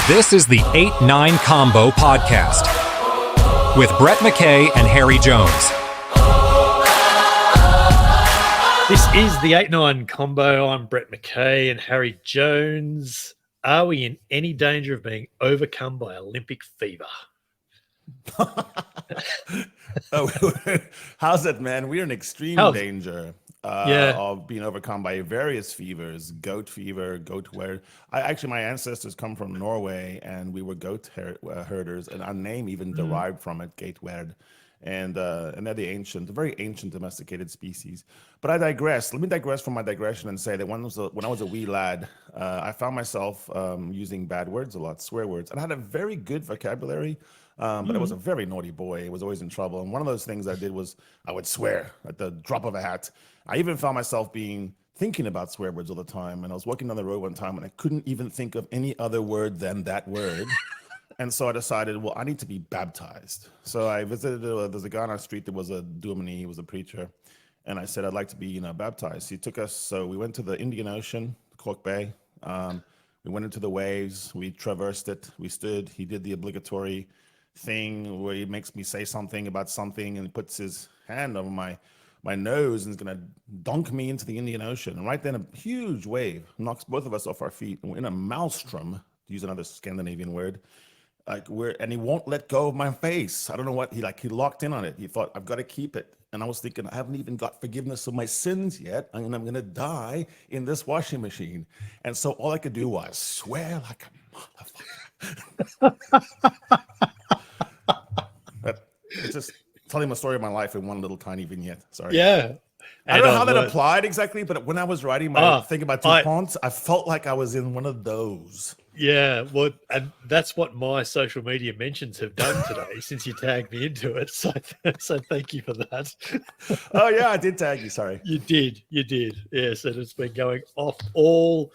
This is the 8-9 Combo Podcast with Brett McKay and Harry Jones. This is the 8-9 Combo. I'm Brett McKay and Harry Jones. Are we in any danger of being overcome by Olympic fever? How's it, man? We're in extreme danger of being overcome by various fevers. Goat fever, goat word. My ancestors come from Norway, and we were goat herders, and our name even derived from it, gatewerd. And they're the very ancient domesticated species. But I digress. Let me digress from my digression and say that when I was a wee lad, I found myself using bad words a lot, swear words, and I had a very good vocabulary. But I was a very naughty boy. I was always in trouble. And one of those things I did was I would swear at the drop of a hat. I even found myself thinking about swear words all the time. And I was walking down the road one time and I couldn't even think of any other word than that word. And so I decided, well, I need to be baptized. So I visited, there's a guy on our street that was a dominee, he was a preacher. And I said, I'd like to be baptized. He took us, so we went to the Indian Ocean, Cork Bay. We went into the waves, we traversed it, we stood, he did the obligatory thing where he makes me say something about something and he puts his hand over my nose and is going to dunk me into the Indian Ocean. And right then a huge wave knocks both of us off our feet. And we're in a maelstrom, to use another Scandinavian word, and he won't let go of my face. I don't know what he locked in on it. He thought, I've got to keep it. And I was thinking, I haven't even got forgiveness of my sins yet, and I'm going to die in this washing machine. And so all I could do was swear like a motherfucker. It's just telling the story of my life in one little tiny vignette. Sorry. Yeah. I don't know how that applied exactly, but when I was writing my thing about DuPont, I felt like I was in one of those. Yeah, well, and that's what my social media mentions have done today since you tagged me into it. So thank you for that. Oh, yeah, I did tag you. Sorry. You did. Yes, and it's been going off all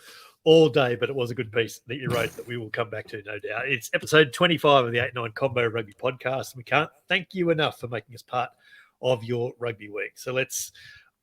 day, but it was a good piece that you wrote that we will come back to, no doubt. It's episode 25 of the 8-9 Combo Rugby Podcast. We can't thank you enough for making us part of your rugby week. So let's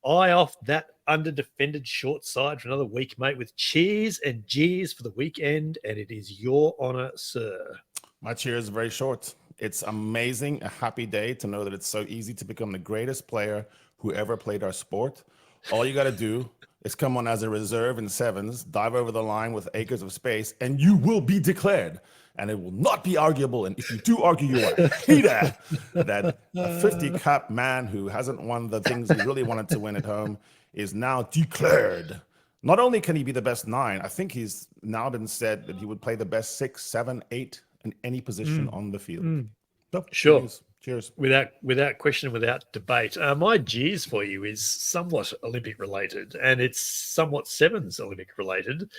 eye off that under-defended short side for another week, mate, with cheers and jeers for the weekend, and it is your honour, sir. My cheers are very short. It's amazing, a happy day to know that it's so easy to become the greatest player who ever played our sport. All you got to do is come on as a reserve in sevens, dive over the line with acres of space, and you will be declared. And it will not be arguable. And if you do argue, you are a hater. That a 50-cap man who hasn't won the things he really wanted to win at home is now declared. Not only can he be the best 9, I think he's now been said that he would play the best 6, 7, 8 in any position on the field. So, sure. Cheers. Without question, without debate. My jeers for you is somewhat Olympic related, and it's somewhat sevens Olympic related.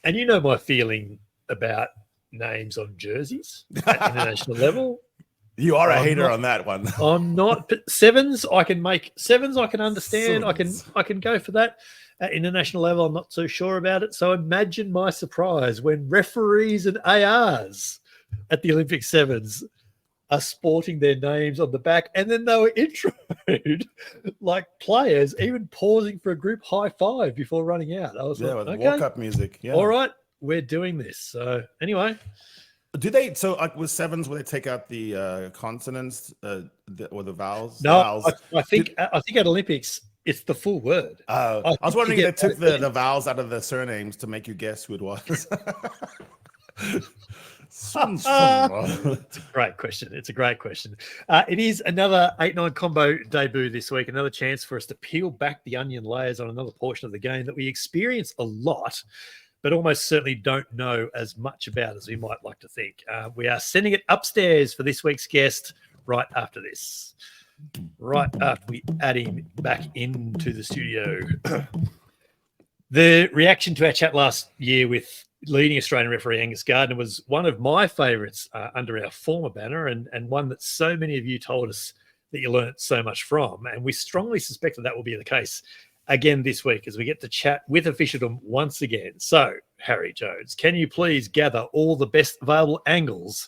And you know my feeling about names on jerseys at international level. You are a hater on that one. I'm not. Sevens, I can understand. I can go for that. At international level, I'm not so sure about it. So imagine my surprise when referees and ARs at the Olympic sevens are sporting their names on the back, and then they were introed like players, even pausing for a group high five before running out. I was with walk-up music. Yeah. All right, we're doing this. So anyway. Do they, with sevens, will they take out the consonants or the vowels? No, vowels? I think at Olympics, it's the full word. I was wondering if they took the vowels out of the surnames to make you guess who it was. It's a great question. It is another 8-9 Combo debut this week, another chance for us to peel back the onion layers on another portion of the game that we experience a lot, but almost certainly don't know as much about as we might like to think. We are sending it upstairs for this week's guest right after this, right after we add him back into the studio. The reaction to our chat last year with leading Australian referee Angus Gardner was one of my favourites under our former banner, and one that so many of you told us that you learnt so much from. And we strongly suspect that will be the case again this week as we get to chat with officialdom once again. So, Harry Jones, can you please gather all the best available angles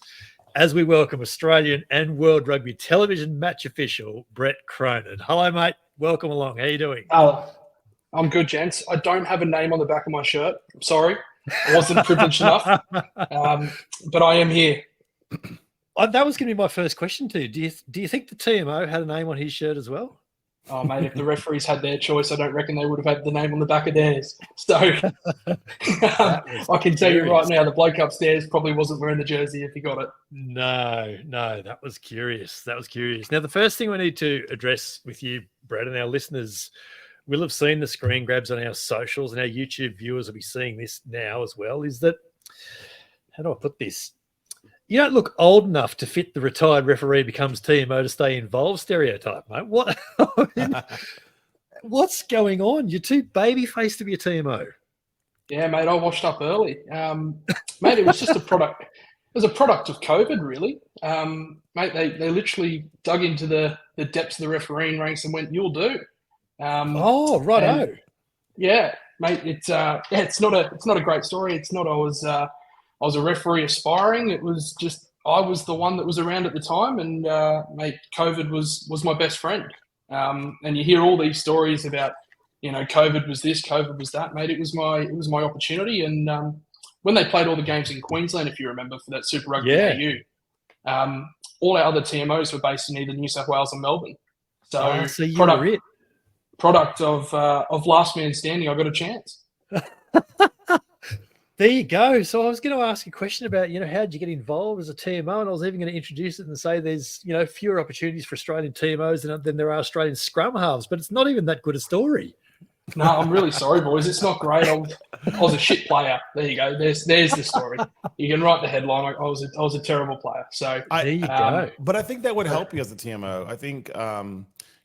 as we welcome Australian and World Rugby television match official Brett Cronan. Hello, mate. Welcome along. How are you doing? I'm good, gents. I don't have a name on the back of my shirt. I'm sorry. I wasn't privileged enough, but I am here. That was going to be my first question to you. Do you think the TMO had a name on his shirt as well? Oh, mate, if the referees had their choice, I don't reckon they would have had the name on the back of theirs. So I can tell you right now, the bloke upstairs probably wasn't wearing the jersey if he got it. No, that was curious. Now, the first thing we need to address with you, Brett, and our listeners will have seen the screen grabs on our socials, and our YouTube viewers will be seeing this now as well, is that, how do I put this? You don't look old enough to fit the retired referee becomes TMO to stay involved stereotype, mate. What? I mean, what's going on? You're too baby-faced to be a TMO. Yeah, mate, I washed up early. Mate, it was just a product. It was a product of COVID, really. Mate, they literally dug into the depths of the refereeing ranks and went, "You'll do." Righto. Yeah, mate, it's not a great story. It's not. I was a referee aspiring. It was just I was the one that was around at the time, and mate, COVID was my best friend. And you hear all these stories about, COVID was this, COVID was that, mate. It was my opportunity. And when they played all the games in Queensland, if you remember, for that Super Rugby AU, all our other TMOs were based in either New South Wales or Melbourne. So product of last man standing, I got a chance. There you go. So I was going to ask a question about, how did you get involved as a TMO? And I was even going to introduce it and say there's, fewer opportunities for Australian TMOs than there are Australian scrum halves, but it's not even that good a story. No, I'm really sorry, boys. It's not great. I was a shit player. There you go. There's the story. You can write the headline. I was a terrible player. So there you go. But I think that would help you as a TMO. I think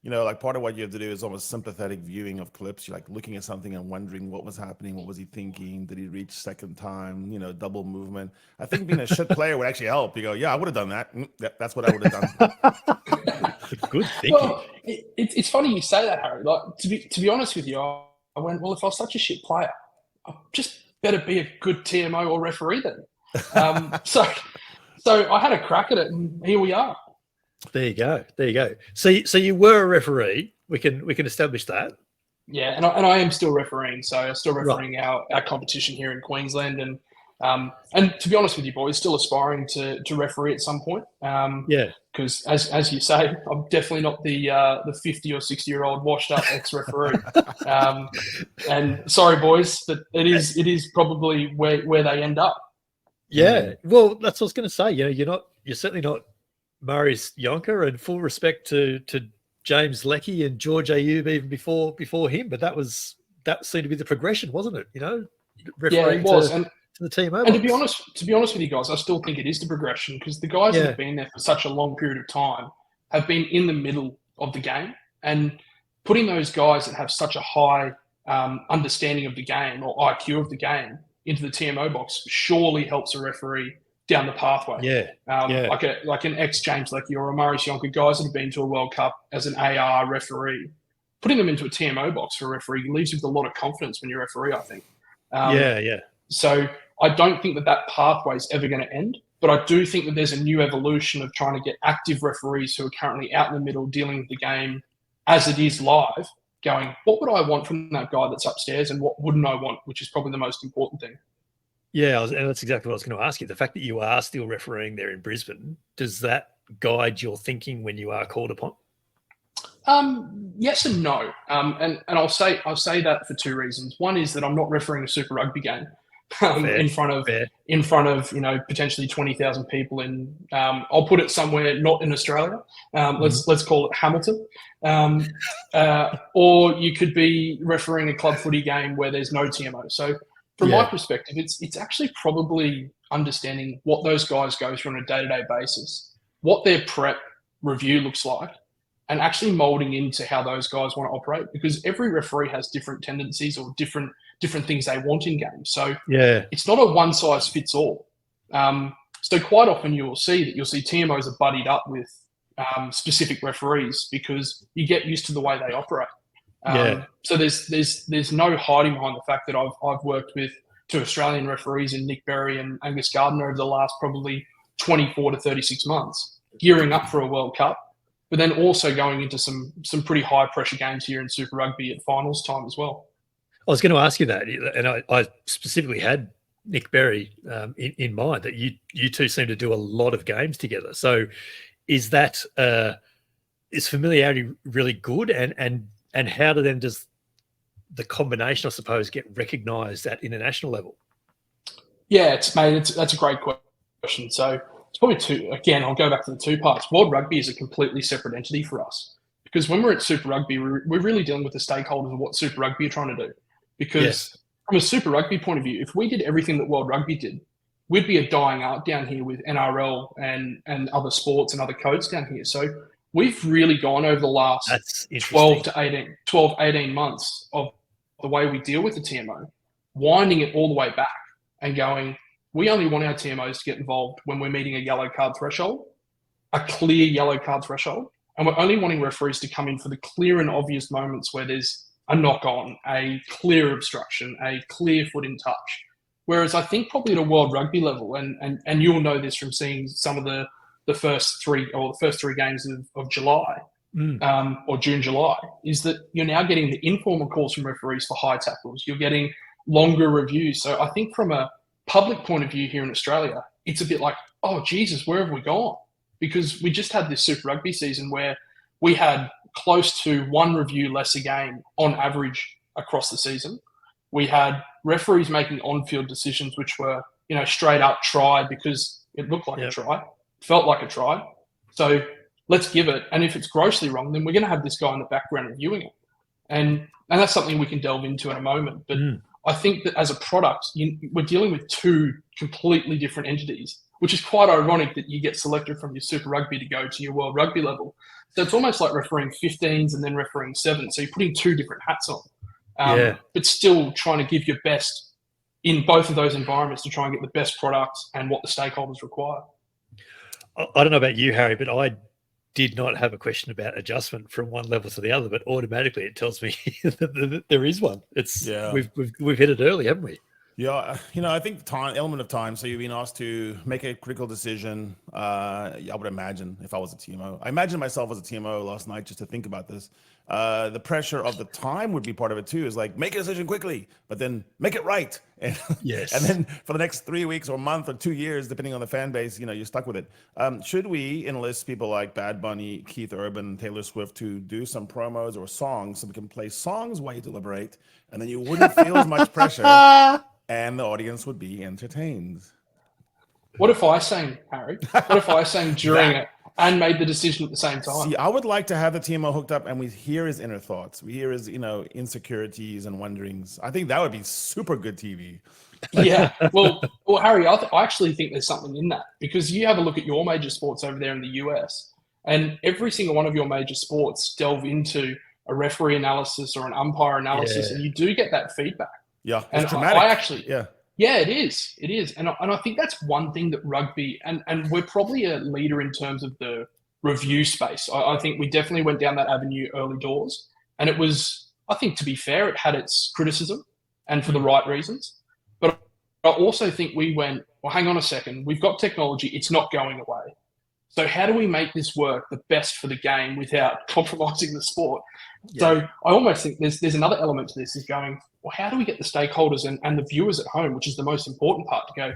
like part of what you have to do is almost sympathetic viewing of clips. You're like looking at something and wondering what was happening, what was he thinking, did he reach second time, double movement. I think being a shit player would actually help. You go, yeah, I would have done that. That's what I would have done. Good thinking. Well, it's funny you say that, Harry. Like to be honest with you, I went, well, if I was such a shit player, I just better be a good TMO or referee then. So I had a crack at it, and here we are. There you go. So you were a referee. We can establish that. Yeah, and I am still refereeing. So I'm still refereeing our competition here in Queensland, and to be honest with you, boys, still aspiring to referee at some point. Because as you say, I'm definitely not the 50 or 60-year-old washed up ex-referee. And sorry, boys, but it is probably where they end up. Yeah. Well, that's what I was going to say. You're certainly not Marius Yonker, and full respect to James Leckie and George Ayoub even before him, but that seemed to be the progression, wasn't it? Referring it was. to the team. And to be honest with you guys, I still think it is the progression, because the guys that have been there for such a long period of time have been in the middle of the game, and putting those guys that have such a high understanding of the game or IQ of the game into the TMO box surely helps a referee down the pathway. Like an ex-James Leckie or a Marius Yonker, guys that have been to a World Cup as an AR referee, putting them into a TMO box for a referee leaves you with a lot of confidence when you're a referee, I think. So I don't think that pathway is ever going to end, but I do think that there's a new evolution of trying to get active referees who are currently out in the middle dealing with the game as it is live, going, what would I want from that guy that's upstairs, and what wouldn't I want, which is probably the most important thing. Yeah, and that's exactly what I was going to ask you. The fact that you are still refereeing there in Brisbane, does that guide your thinking when you are called upon? Yes and no. And I'll say that for two reasons. One is that I'm not refereeing a Super Rugby game in front of potentially 20,000 people in. I'll put it somewhere not in Australia. Let's call it Hamilton. Or you could be refereeing a club footy game where there's no TMO. So from my perspective, it's actually probably understanding what those guys go through on a day-to-day basis, what their prep review looks like, and actually molding into how those guys want to operate, because every referee has different tendencies or different things they want in games. So it's not a one-size-fits-all. So quite often you'll see TMOs are buddied up with specific referees because you get used to the way they operate. So there's no hiding behind the fact that I've worked with two Australian referees in Nick Berry and Angus Gardner over the last probably 24 to 36 months, gearing up for a World Cup, but then also going into some pretty high pressure games here in Super Rugby at finals time as well. I was going to ask you that, and I specifically had Nick Berry in mind, that you two seem to do a lot of games together. So is that is familiarity really good, and how do then does the combination, I suppose, get recognised at international level? Yeah, that's a great question. So it's probably two. Again, I'll go back to the two parts. World Rugby is a completely separate entity for us, because when we're at Super Rugby, we're really dealing with the stakeholders of what Super Rugby are trying to do. Because from a Super Rugby point of view, if we did everything that World Rugby did, we'd be a dying art down here with NRL and other sports and other codes down here. So we've really gone over the last 12 to 18 months of the way we deal with the TMO, winding it all the way back and going, we only want our TMOs to get involved when we're meeting a yellow card threshold, a clear yellow card threshold. And we're only wanting referees to come in for the clear and obvious moments where there's a knock on, a clear obstruction, a clear foot in touch. Whereas I think probably at a World Rugby level, and you'll know this from seeing some of the first three games of July, or June, July, is that you're now getting the informal calls from referees for high tackles. You're getting longer reviews. So I think from a public point of view here in Australia, it's a bit like, oh, Jesus, where have we gone? Because we just had this Super Rugby season where we had close to one review less a game on average across the season. We had referees making on-field decisions which were, straight up try because it looked like a try, felt like a try. So let's give it. And if it's grossly wrong, then we're going to have this guy in the background reviewing it. And that's something we can delve into in a moment. But I think that as a product, we're dealing with two completely different entities, which is quite ironic that you get selected from your Super Rugby to go to your World Rugby level. So it's almost like refereeing 15s and then refereeing 7s. So you're putting two different hats on, but still trying to give your best in both of those environments to try and get the best product and what the stakeholders require. I don't know about you, Harry, but I did not have a question about adjustment from one level to the other, but automatically it tells me that there is one. We've hit it early, haven't we? Yeah, I think element of time. So you've been asked to make a critical decision. I would imagine if I was a TMO, I imagined myself as a TMO last night just to think about this. The pressure of the time would be part of it too. Is like make a decision quickly, but then make it right. And, yes. And then for the next 3 weeks or a month or 2 years, depending on the fan base, you're stuck with it. Should we enlist people like Bad Bunny, Keith Urban, Taylor Swift to do some promos or songs so we can play songs while you deliberate, and then you wouldn't feel as much pressure? And the audience would be entertained. What if I sang, Harry? What if I sang during it and made the decision at the same time? See, I would like to have the TMO hooked up and we hear his inner thoughts. We hear his, insecurities and wonderings. I think that would be super good TV. Yeah. Well, Harry, I actually think there's something in that, because you have a look at your major sports over there in the US, and every single one of your major sports delve into a referee analysis or an umpire analysis, and you do get that feedback. Yeah, it's and dramatic. I actually, it is, and I think that's one thing that rugby, and we're probably a leader in terms of the review space. I think we definitely went down that avenue early doors, and it was, I think, to be fair, it had its criticism, and for the right reasons. But I also think we went, well, hang on a second, we've got technology, it's not going away. So how do we make this work the best for the game without compromising the sport? Yeah. So I almost think there's another element to this, is going, well, how do we get the stakeholders and the viewers at home, which is the most important part, to go,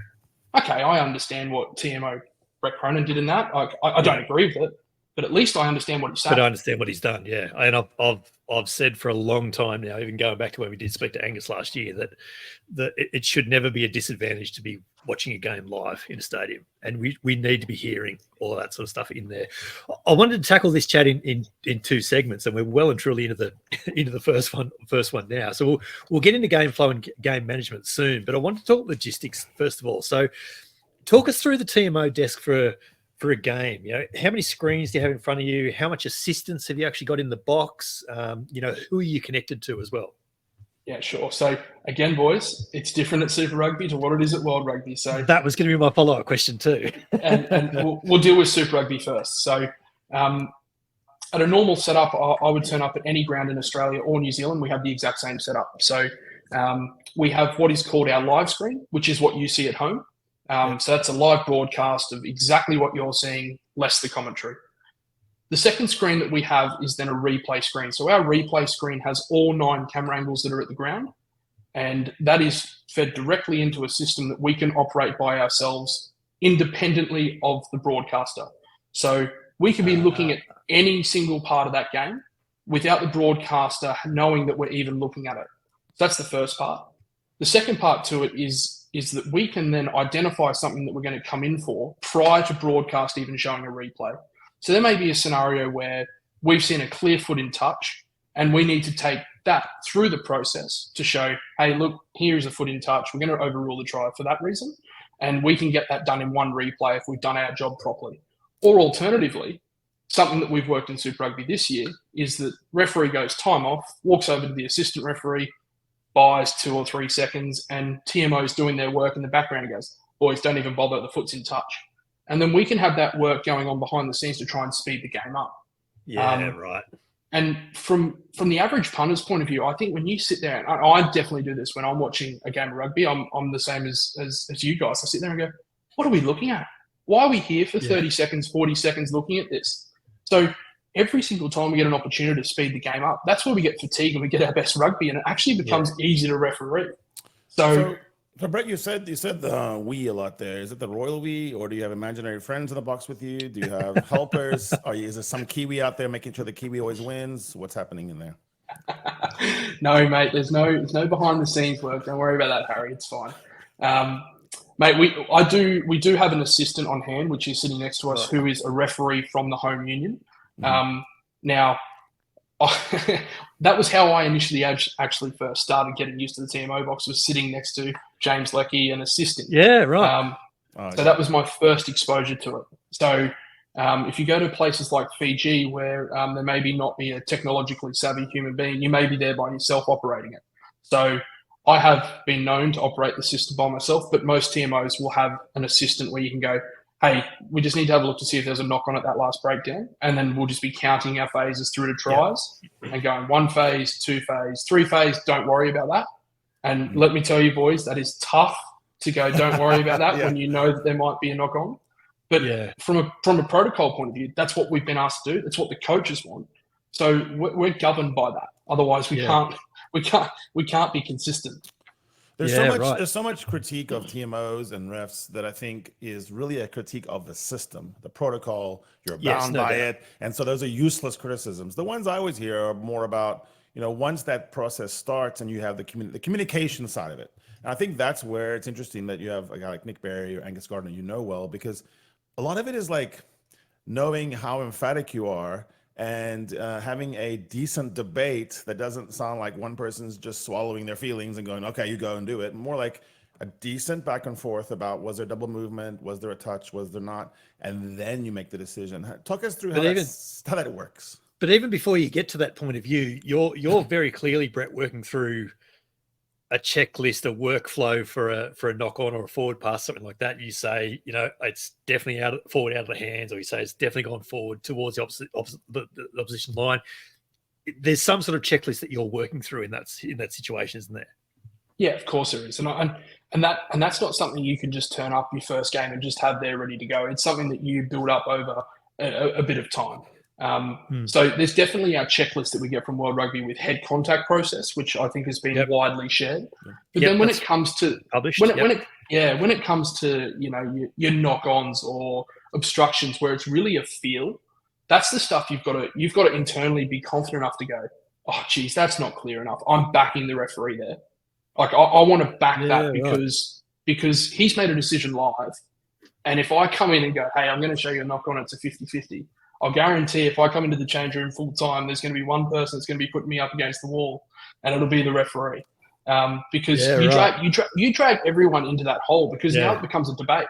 okay, I understand what TMO Brett Cronan did in that. I don't agree with it, but at least I understand what he's saying. But I understand what he's done, yeah. And I've said for a long time now, even going back to when we did speak to Angus last year, that it should never be a disadvantage to be watching a game live in a stadium, and we need to be hearing all of that sort of stuff in there. I wanted to tackle this chat in two segments, and we're well and truly into the first one now. So we'll get into game flow and game management soon, but I want to talk logistics first of all. So talk us through the TMO desk for a game. How many screens do you have in front of you? How much assistance have you actually got in the box? Who are you connected to as well? Yeah, sure. So again, boys, it's different at Super Rugby to what it is at World Rugby. So that was going to be my follow-up question too. and we'll deal with Super Rugby first. So at a normal setup, I would turn up at any ground in Australia or New Zealand. We have the exact same setup. So we have what is called our live screen, which is what you see at home. So that's a live broadcast of exactly what you're seeing, less the commentary. The second screen that we have is then a replay screen. So our replay screen has all 9 camera angles that are at the ground. And that is fed directly into a system that we can operate by ourselves independently of the broadcaster. So we can be looking at any single part of that game without the broadcaster knowing that we're even looking at it. So that's the first part. The second part to it is that we can then identify something that we're going to come in for prior to broadcast even showing a replay. So there may be a scenario where we've seen a clear foot in touch and we need to take that through the process to show, hey, look, here is a foot in touch. We're going to overrule the try for that reason. And we can get that done in one replay if we've done our job properly. Or alternatively, something that we've worked in Super Rugby this year is that referee goes time off, walks over to the assistant referee, buys 2 or 3 seconds, and TMO's doing their work in the background and goes, boys, don't even bother, the foot's in touch. And then we can have that work going on behind the scenes to try and speed the game up. Yeah, right. And from the average punter's point of view, I think when you sit there, and I definitely do this when I'm watching a game of rugby, I'm the same as you guys. I sit there and go, what are we looking at? Why are we here for 30 seconds, 40 seconds looking at this? So every single time we get an opportunity to speed the game up, that's where we get fatigue and we get our best rugby, and it actually becomes easy to referee. So Brett, you said the we a lot there. Is it the royal we, or do you have imaginary friends in the box with you? Do you have helpers? Is there some Kiwi out there making sure the Kiwi always wins? What's happening in there? No, mate. There's no behind the scenes work. Don't worry about that, Harry. It's fine. Mate, we do have an assistant on hand, which is sitting next to us, who is a referee from the home union. Now, that was how I initially actually first started getting used to the TMO box, was sitting next to James Leckie, an assistant. Yeah, right. So that was my first exposure to it. So if you go to places like Fiji, where there may not be a technologically savvy human being, you may be there by yourself operating it. So I have been known to operate the system by myself, but most TMOs will have an assistant where you can go, hey, we just need to have a look to see if there's a knock on at that last breakdown. And then we'll just be counting our phases through to tries and going 1 phase, 2 phase, 3 phase. Don't worry about that. And let me tell you, boys, that is tough to go, don't worry about that when you know that there might be a knock on. But from a protocol point of view, that's what we've been asked to do. That's what the coaches want. So we're governed by that. Otherwise, we can't be consistent. There's so much critique of TMOs and refs that I think is really a critique of the system, the protocol. You're bound by it, and so those are useless criticisms. The ones I always hear are more about, once that process starts and you have the communication side of it. And I think that's where it's interesting that you have a guy like Nick Berry or Angus Gardner, well, because a lot of it is like knowing how emphatic you are and having a decent debate that doesn't sound like one person's just swallowing their feelings and going, okay, you go and do it. More like a decent back and forth about, was there double movement? Was there a touch? Was there not? And then you make the decision. Talk us through how that works. But even before you get to that point of view, you're very clearly, Brett, working through a checklist, a workflow for a knock on or a forward pass, something like that. You say, it's definitely forward out of the hands, or you say it's definitely gone forward towards the opposition line. There's some sort of checklist that you're working through in that situation, isn't there? Yeah, of course there is, and that's not something you can just turn up your first game and just have there ready to go. It's something that you build up over a bit of time. So there's definitely our checklist that we get from World Rugby with head contact process, which I think has been widely shared. But then when it comes to when it comes to your knock-ons or obstructions, where it's really a feel, that's the stuff you've got to internally be confident enough to go, oh geez, that's not clear enough. I'm backing the referee there. Like I want to back that because he's made a decision live, and if I come in and go, hey, I'm going to show you a knock-on, it's a 50-50. I'll guarantee if I come into the change room full time, there's going to be one person that's going to be putting me up against the wall, and it'll be the referee. Because you drag everyone into that hole, because now it becomes a debate.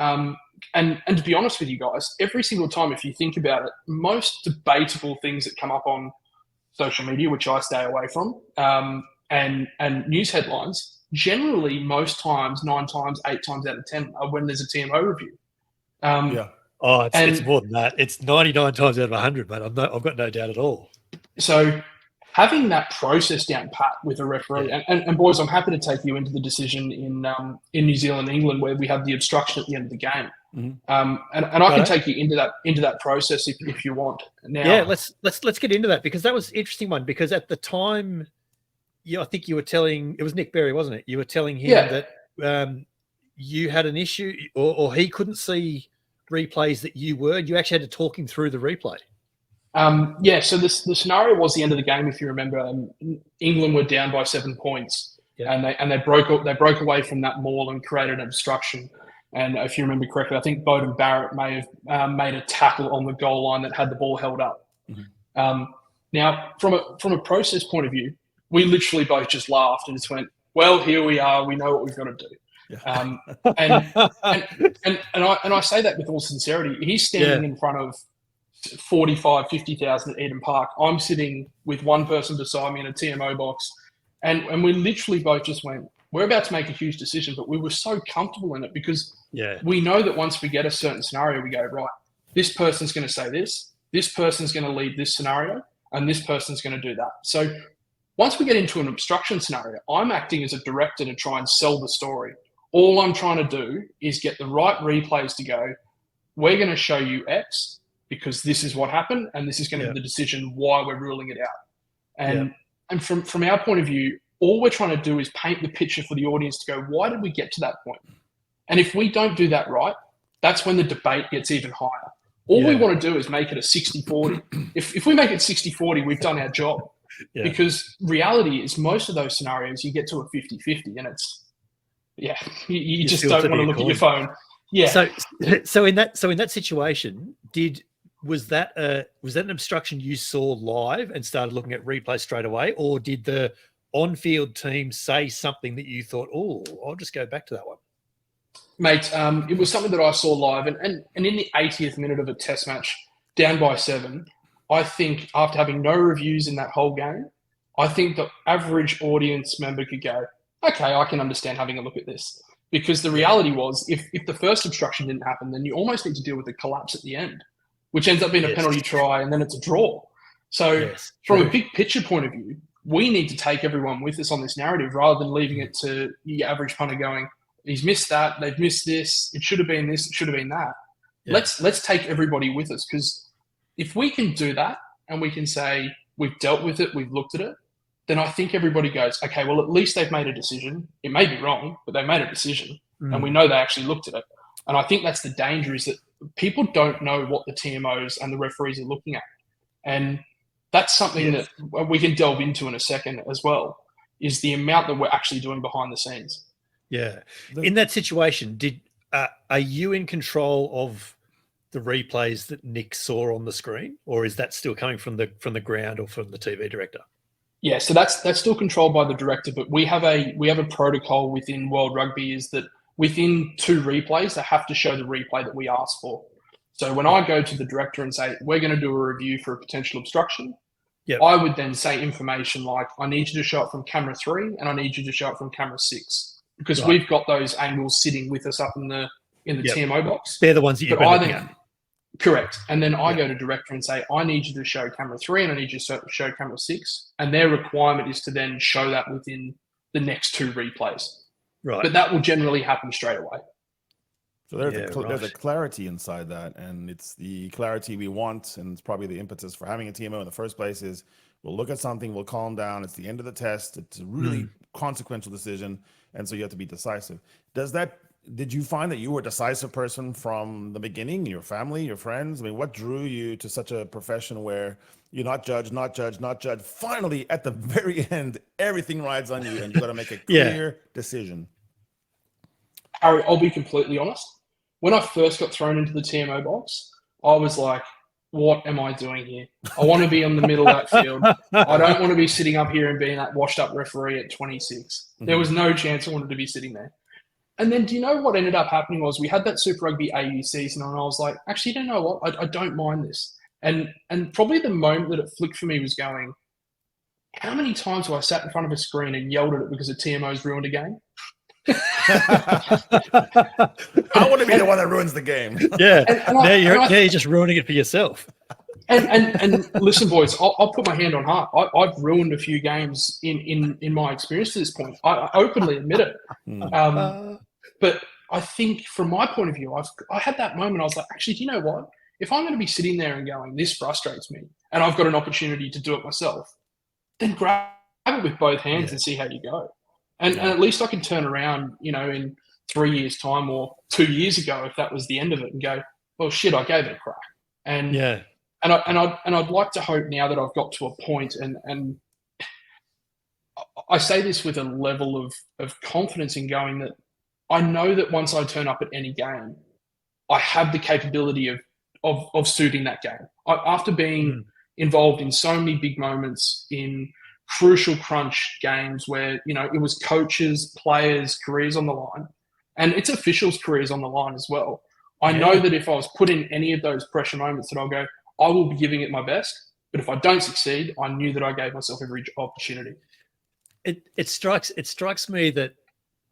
And to be honest with you guys, every single time, if you think about it, most debatable things that come up on social media, which I stay away from, and news headlines, generally most times, 9 times, 8 times out of 10 are when there's a TMO review. Oh, it's more than that. It's 99 times out of 100, mate. I've got no doubt at all. So having that process down pat with a referee, and boys, I'm happy to take you into the decision in New Zealand, England, where we have the obstruction at the end of the game. And I can take you into that process if you want. Now, let's get into that, because that was an interesting one. Because at the time I think you were telling, it was Nick Berry, wasn't it? You were telling him that you had an issue, or he couldn't see replays that you were. You actually had to talk him through the replay. So the scenario was the end of the game, if you remember. England were down by 7 points, and they broke away from that maul and created an obstruction. And if you remember correctly, I think Bowden Barrett may have made a tackle on the goal line that had the ball held up. Mm-hmm. Now, from a process point of view, we literally both just laughed and just went, "Well, here we are. We know what we've got to do." Yeah. And I say that with all sincerity. He's standing in front of 45, 50,000 at Eden Park. I'm sitting with one person beside me in a TMO box, and we literally both just went, we're about to make a huge decision, but we were so comfortable in it because we know that once we get a certain scenario, we go, right, this person's going to say this person's going to lead this scenario, and this person's going to do that. So once we get into an obstruction scenario, I'm acting as a director to try and sell the story. All I'm trying to do is get the right replays to go, we're going to show you X because this is what happened, and this is going to be the decision why we're ruling it out. And from our point of view, all we're trying to do is paint the picture for the audience to go, why did we get to that point? And if we don't do that right, that's when the debate gets even higher. All we want to do is make it a 60-40. If we make it 60-40, we've done our job. Because reality is most of those scenarios, you get to a 50-50 and it's, you just don't want to look at your phone. Yeah. So in that situation, was that an obstruction you saw live and started looking at replay straight away, or did the on-field team say something that you thought, oh, I'll just go back to that one? Mate, it was something that I saw live, and in the 80th minute of a test match, down by 7, I think after having no reviews in that whole game, I think the average audience member could go, okay, I can understand having a look at this. Because the reality was, if the first obstruction didn't happen, then you almost need to deal with the collapse at the end, which ends up being a penalty try, and then it's a draw. So from a big picture point of view, we need to take everyone with us on this narrative rather than leaving it to the average punter going, he's missed that, they've missed this, it should have been this, it should have been that. Let's take everybody with us, because if we can do that and we can say we've dealt with it, we've looked at it, then I think everybody goes, okay, well, at least they've made a decision. It may be wrong, but they made a decision, and we know they actually looked at it. And I think that's the danger, is that people don't know what the TMOs and the referees are looking at. And that's something that we can delve into in a second as well, is the amount that we're actually doing behind the scenes. Yeah. In that situation, are you in control of the replays that Nick saw on the screen, or is that still coming from the ground or from the TV director? Yeah, so that's still controlled by the director, but we have a protocol within World Rugby, is that within 2 replays, they have to show the replay that we asked for. So when I go to the director and say, we're going to do a review for a potential obstruction, I would then say information like, I need you to show it from camera 3 and I need you to show it from camera 6, because we've got those angles sitting with us up in the TMO box. They're the ones that you've been looking at. Correct. And then I go to director and say, I need you to show camera 3 and I need you to show camera 6. And their requirement is to then show that within the next 2 replays. Right. But that will generally happen straight away. So there's a clarity inside that, and it's the clarity we want, and it's probably the impetus for having a TMO in the first place. Is we'll look at something, we'll calm down, it's the end of the test, it's a really consequential decision, and so you have to be decisive. Did you find that you were a decisive person from the beginning, your family, your friends? I mean, what drew you to such a profession where you not judge, finally at the very end, everything rides on you and you got to make a clear decision? Harry, I'll be completely honest. When I first got thrown into the TMO box, I was like, what am I doing here? I want to be in the middle of that field. I don't want to be sitting up here and being that washed up referee at 26. There was no chance I wanted to be sitting there. And then do you know what ended up happening was we had that Super Rugby AU season, and I was like, actually, you know what? I don't mind this. And probably the moment that it flicked for me was going, how many times have I sat in front of a screen and yelled at it because a TMO's ruined a game? I want to be the one that ruins the game. Yeah. You're just ruining it for yourself. And listen, boys, I'll put my hand on heart. I've ruined a few games in my experience to this point. I openly admit it. But I think from my point of view, I had that moment. I was like, actually, do you know what? If I'm going to be sitting there and going, this frustrates me, and I've got an opportunity to do it myself, then grab it with both hands and see how you go. And at least I can turn around, in 3 years' time or 2 years ago, if that was the end of it, and go, well, shit, I gave it a crack. And I'd like to hope now that I've got to a point, and I say this with a level of confidence in going, that I know that once I turn up at any game, I have the capability of suiting that game. After being involved in so many big moments in crucial crunch games where, it was coaches, players, careers on the line, and it's officials' careers on the line as well. I know that if I was put in any of those pressure moments, that I'll go, I will be giving it my best. But if I don't succeed, I knew that I gave myself every opportunity. It strikes me that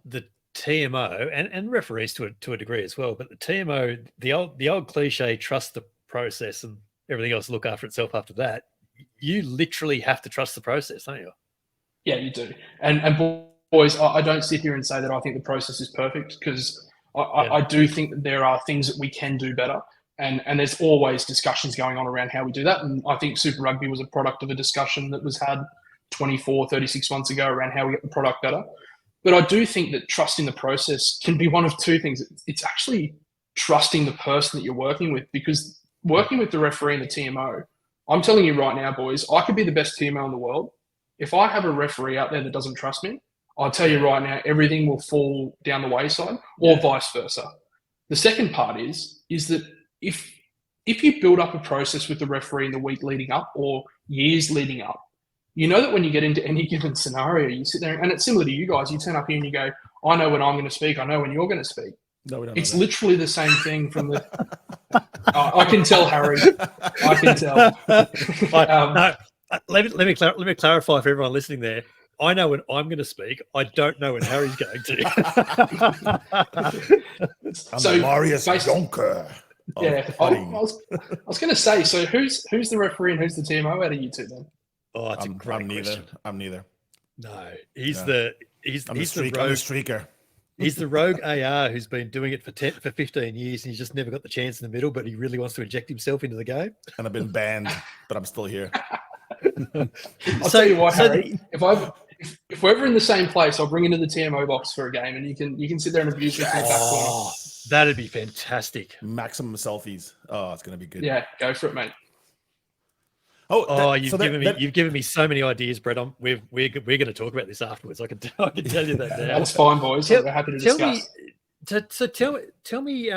the TMO and referees to a degree as well, but the TMO, the old cliche, trust the process and everything else look after itself after that. You literally have to trust the process, don't you? Yeah, you do. And boys, I don't sit here and say that I think the process is perfect, because I do think that there are things that we can do better. And there's always discussions going on around how we do that. And I think Super Rugby was a product of a discussion that was had 24, 36 months ago around how we get the product better. But I do think that trusting the process can be one of two things. It's actually trusting the person that you're working with, because working with the referee and the TMO, I'm telling you right now, boys, I could be the best TMO in the world. If I have a referee out there that doesn't trust me, I'll tell you right now, everything will fall down the wayside, or vice versa. The second part is that if you build up a process with the referee in the week leading up or years leading up, you know that when you get into any given scenario, you sit there, and it's similar to you guys. You turn up here and you go, I know when I'm going to speak. I know when you're going to speak. No, we don't. It's literally the same thing from the. I can tell, Harry. I can tell. Let me clarify for everyone listening there. I know when I'm going to speak. I don't know when Harry's going to. I'm Marius Jonker. Yeah, I was going to say. So who's the referee and who's the TMO out of you two then? Oh, it's a great question. I'm neither. No, he's the streaker. He's the rogue AR who's been doing it for 15 years, and he's just never got the chance in the middle, but he really wants to inject himself into the game. And I've been banned, but I'm still here. I'll tell you what, Harry. If we're ever in the same place, I'll bring you into the TMO box for a game, and you can sit there and abuse me from the back corner. That'd be fantastic. Maximum selfies. Oh, it's gonna be good. Yeah, go for it, mate. You've given me so many ideas, Brett. We're going to talk about this afterwards. I can tell you that now. That's fine, boys. We're happy to discuss. Tell me,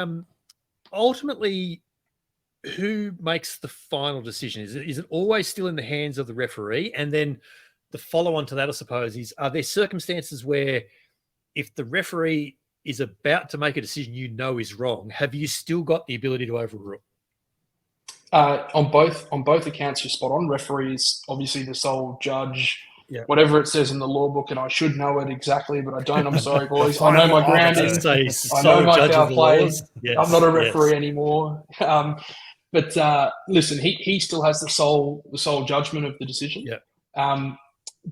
ultimately, who makes the final decision? Is it always still in the hands of the referee? And then the follow-on to that, I suppose, are there circumstances where if the referee is about to make a decision you know is wrong, have you still got the ability to overrule? On both accounts, you're spot on. Referee is obviously the sole judge. Yeah. Whatever it says in the law book, and I should know it exactly, but I don't. I'm sorry, boys. I know my grounding. I know my foul play. Yes. I'm not a referee anymore. But listen, he still has the sole judgment of the decision. Yeah.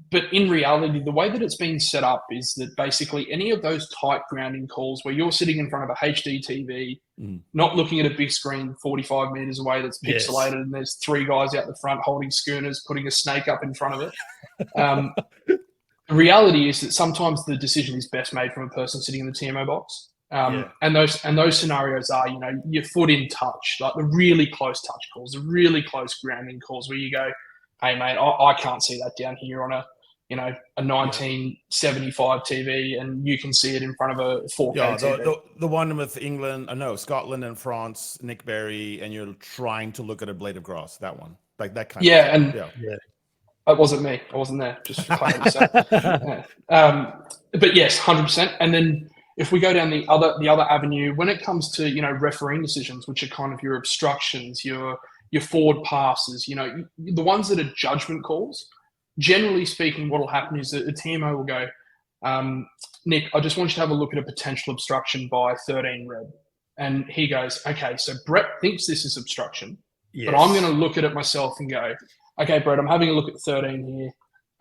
But in reality, the way that it's been set up is that basically any of those tight grounding calls where you're sitting in front of a HD TV, not looking at a big screen 45 meters away that's pixelated, and there's three guys out the front holding schooners, putting a snake up in front of it. The reality is that sometimes the decision is best made from a person sitting in the TMO box. And those scenarios are, your foot in touch, like the really close touch calls, the really close grounding calls where you go, hey mate, I can't see that down here on a 1975 TV, and you can see it in front of a 4K TV. The one with Scotland and France, Nick Berry, and you're trying to look at a blade of grass. That one, like that kind. Yeah, of and it wasn't me. I wasn't there. Just for clarity's sake. But yes, 100%. And then if we go down the other avenue, when it comes to refereeing decisions, which are kind of your obstructions, your forward passes, the ones that are judgment calls, generally speaking, what will happen is that the TMO will go, Nick, I just want you to have a look at a potential obstruction by 13 red. And he goes, okay, so Brett thinks this is obstruction, but I'm going to look at it myself and go, okay, Brett, I'm having a look at 13 here.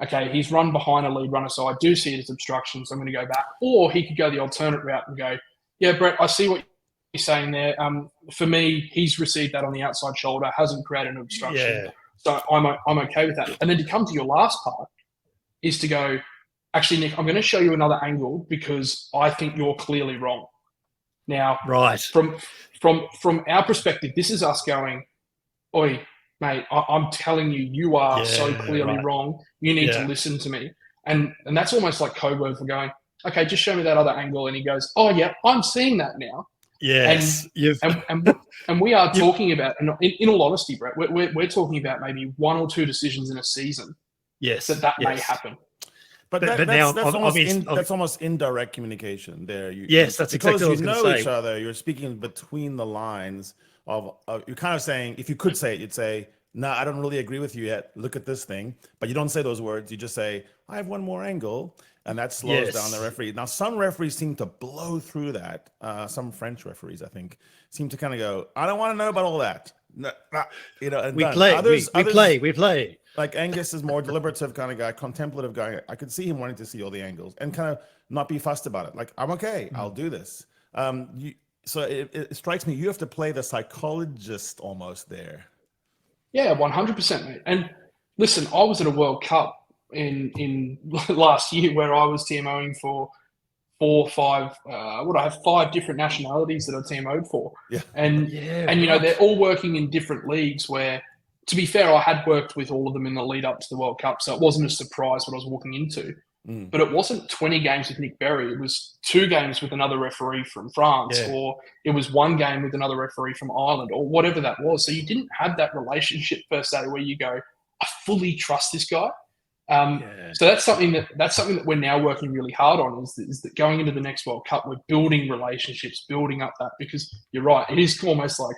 Okay, he's run behind a lead runner, so I do see it as obstruction, so I'm going to go back. Or he could go the alternate route and go, yeah, Brett, I see what you're saying there. For me, he's received that on the outside shoulder, hasn't created an obstruction. Yeah. So I'm okay with that. And then to come to your last part, is to go, actually, Nick, I'm going to show you another angle because I think you're clearly wrong. Now, right. From our perspective, this is us going, oi, mate, I'm telling you, you are so clearly wrong. You need to listen to me. And that's almost like code word for going, okay, just show me that other angle. And he goes, oh yeah, I'm seeing that now. Yes. And we are talking about, and in all honesty, Brett, we're talking about maybe 1 or 2 decisions in a season. Yes. That may happen. But that's almost indirect communication there. That's exactly what I was going to say. Because you know each other, you're speaking between the lines of you're kind of saying, if you could say it, you'd say, no, I don't really agree with you yet. Look at this thing. But you don't say those words. You just say, I have one more angle. And that slows down the referee. Now, some referees seem to blow through that. Some French referees, I think, seem to kind of go, I don't want to know about all that. No, and we play. Like Angus is more deliberative kind of guy, contemplative guy. I could see him wanting to see all the angles and kind of not be fussed about it. Like, I'm okay. I'll do this. So it strikes me you have to play the psychologist almost there. Yeah, 100%, mate. And listen, I was at a World Cup in last year where I was TMOing for 4 or 5 I have 5 different nationalities that I TMO'd for. And they're all working in different leagues where, to be fair, I had worked with all of them in the lead up to the World Cup, so it wasn't a surprise what I was walking into. But it wasn't 20 games with Nick Berry. It was 2 games with another referee from France, or it was 1 game with another referee from Ireland, or whatever that was. So you didn't have that relationship per se where you go, I fully trust this guy. So that's something that we're now working really hard on is that going into the next World Cup, we're building relationships, building up that, because you're right. It is almost like,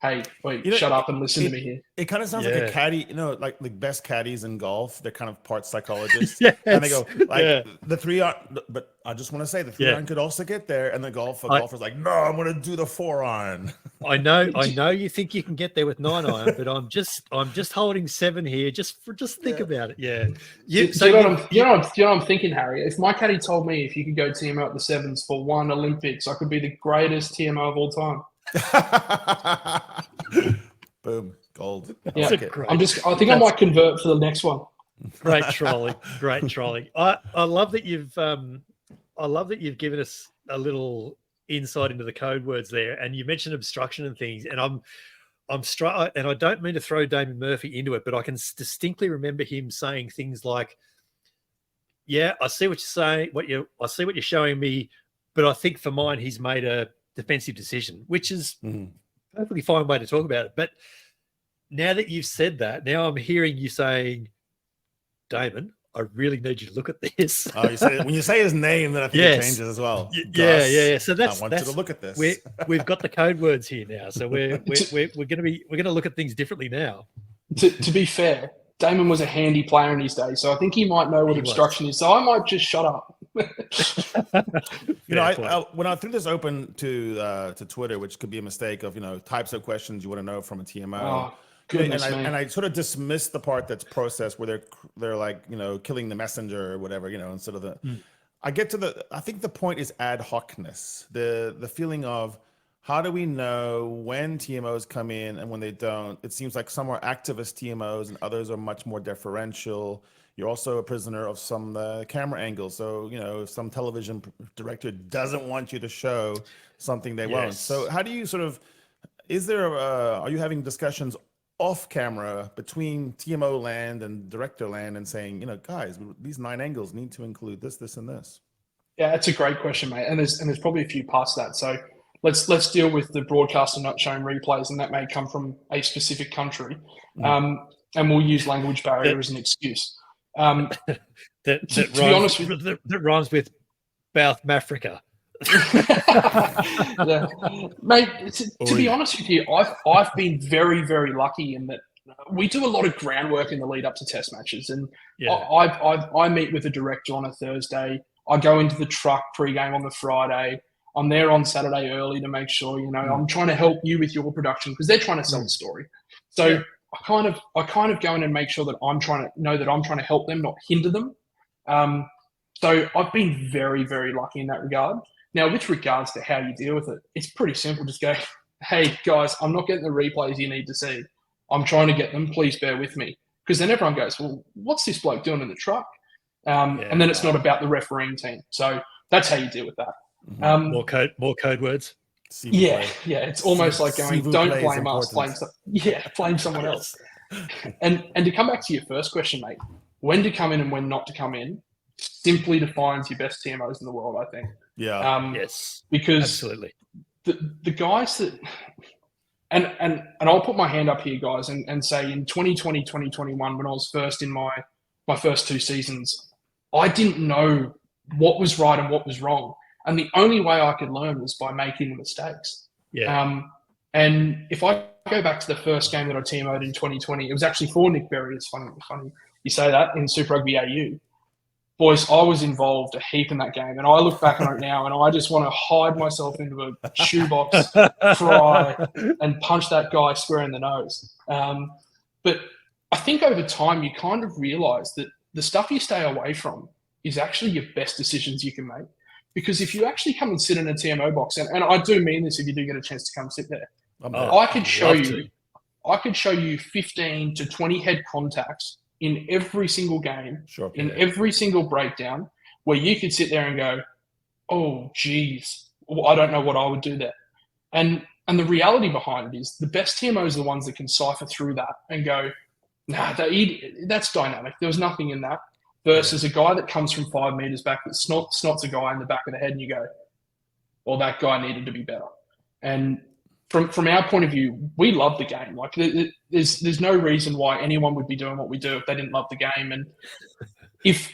hey, wait, shut up and listen to me here. It kind of sounds like a caddy, like the best caddies in golf. They're kind of part psychologists. And they go, the 3 are, but I just want to say the 3 iron could also get there. And the golfer's like, no, I'm going to do the 4 iron. I know you think you can get there with 9 iron, but I'm just holding 7 here. Just think about it. Yeah. You know what I'm thinking, Harry? If my caddy told me if you could go TMO at the 7s for 1 Olympics, I could be the greatest TMO of all time. Boom, gold. Yeah, I think I might convert for the next one. Great trolling. I love that you've given us a little insight into the code words there, and you mentioned obstruction and things, and I'm struck, and I don't mean to throw Damon Murphy into it, but I can distinctly remember him saying things like, yeah, I see what you're saying, I see what you're showing me, but I think for mine he's made a defensive decision, which is a perfectly fine way to talk about it. But now that you've said that, now I'm hearing you saying, Damon, I really need you to look at this. When you say his name, then I think it changes as well. Yeah. So I want you to look at this. We've got the code words here now, so we're gonna look at things differently now. To be fair, Damon was a handy player in his day, so I think he might know what obstruction is. So I might just shut up. When I threw this open to Twitter, which could be a mistake of types of questions you want to know from a TMO. And I sort of dismissed the part that's processed where they're like killing the messenger or whatever instead of the. I get to I think the point is ad hocness, the feeling of how do we know when TMOs come in and when they don't. It seems like some are activist TMOs and others are much more deferential. You're also a prisoner of some camera angles. So, if some television director doesn't want you to show something they won't. So how do you are you having discussions off camera between TMO land and director land and saying, guys, these 9 angles need to include this, this, and this? Yeah, that's a great question, mate. And there's probably a few past that. So let's deal with the broadcaster not showing replays, and that may come from a specific country. And we'll use language barrier as an excuse. That rhymes with South Africa. Mate, to be honest with you, I've been very, very lucky in that we do a lot of groundwork in the lead up to test matches, and I meet with a director on a Thursday. I go into the truck pre-game on the Friday. I'm there on Saturday early to make sure I'm trying to help you with your production because they're trying to sell the story. So I kind of go in and make sure that I'm trying to help them, not hinder them. So I've been very, very lucky in that regard. Now, with regards to how you deal with it, it's pretty simple. Just go, hey, guys, I'm not getting the replays you need to see. I'm trying to get them. Please bear with me. Because then everyone goes, well, what's this bloke doing in the truck? And then it's not about the refereeing team. So that's how you deal with that. More code words. Yeah. It's almost like going, don't blame us, blame someone else. And to come back to your first question, mate, when to come in and when not to come in simply defines your best TMOs in the world, I think. Yeah. Yes. Because absolutely. The guys that and I'll put my hand up here, guys, and say in 2020, 2021, when I was first in my first 2 seasons, I didn't know what was right and what was wrong. And the only way I could learn was by making the mistakes. Yeah. And if I go back to the first game that I TMO'd in 2020, it was actually for Nick Berry. It's funny you say that, in Super Rugby AU. Boys, I was involved a heap in that game. And I look back on it now and I just want to hide myself into a shoebox, cry, and punch that guy square in the nose. But I think over time you kind of realise that the stuff you stay away from is actually your best decisions you can make. Because if you actually come and sit in a TMO box, and I do mean this if you do get a chance to come sit there, I could show you 15 to 20 head contacts in every single game, in every single breakdown, where you could sit there and go, oh, geez, I don't know what I would do there. And the reality behind it is the best TMOs are the ones that can cipher through that and go, nah, that's dynamic. There was nothing in that. Versus a guy that comes from 5 meters back that snots a guy in the back of the head, and you go, well, that guy needed to be better. And from our point of view, we love the game. Like there's no reason why anyone would be doing what we do if they didn't love the game. And if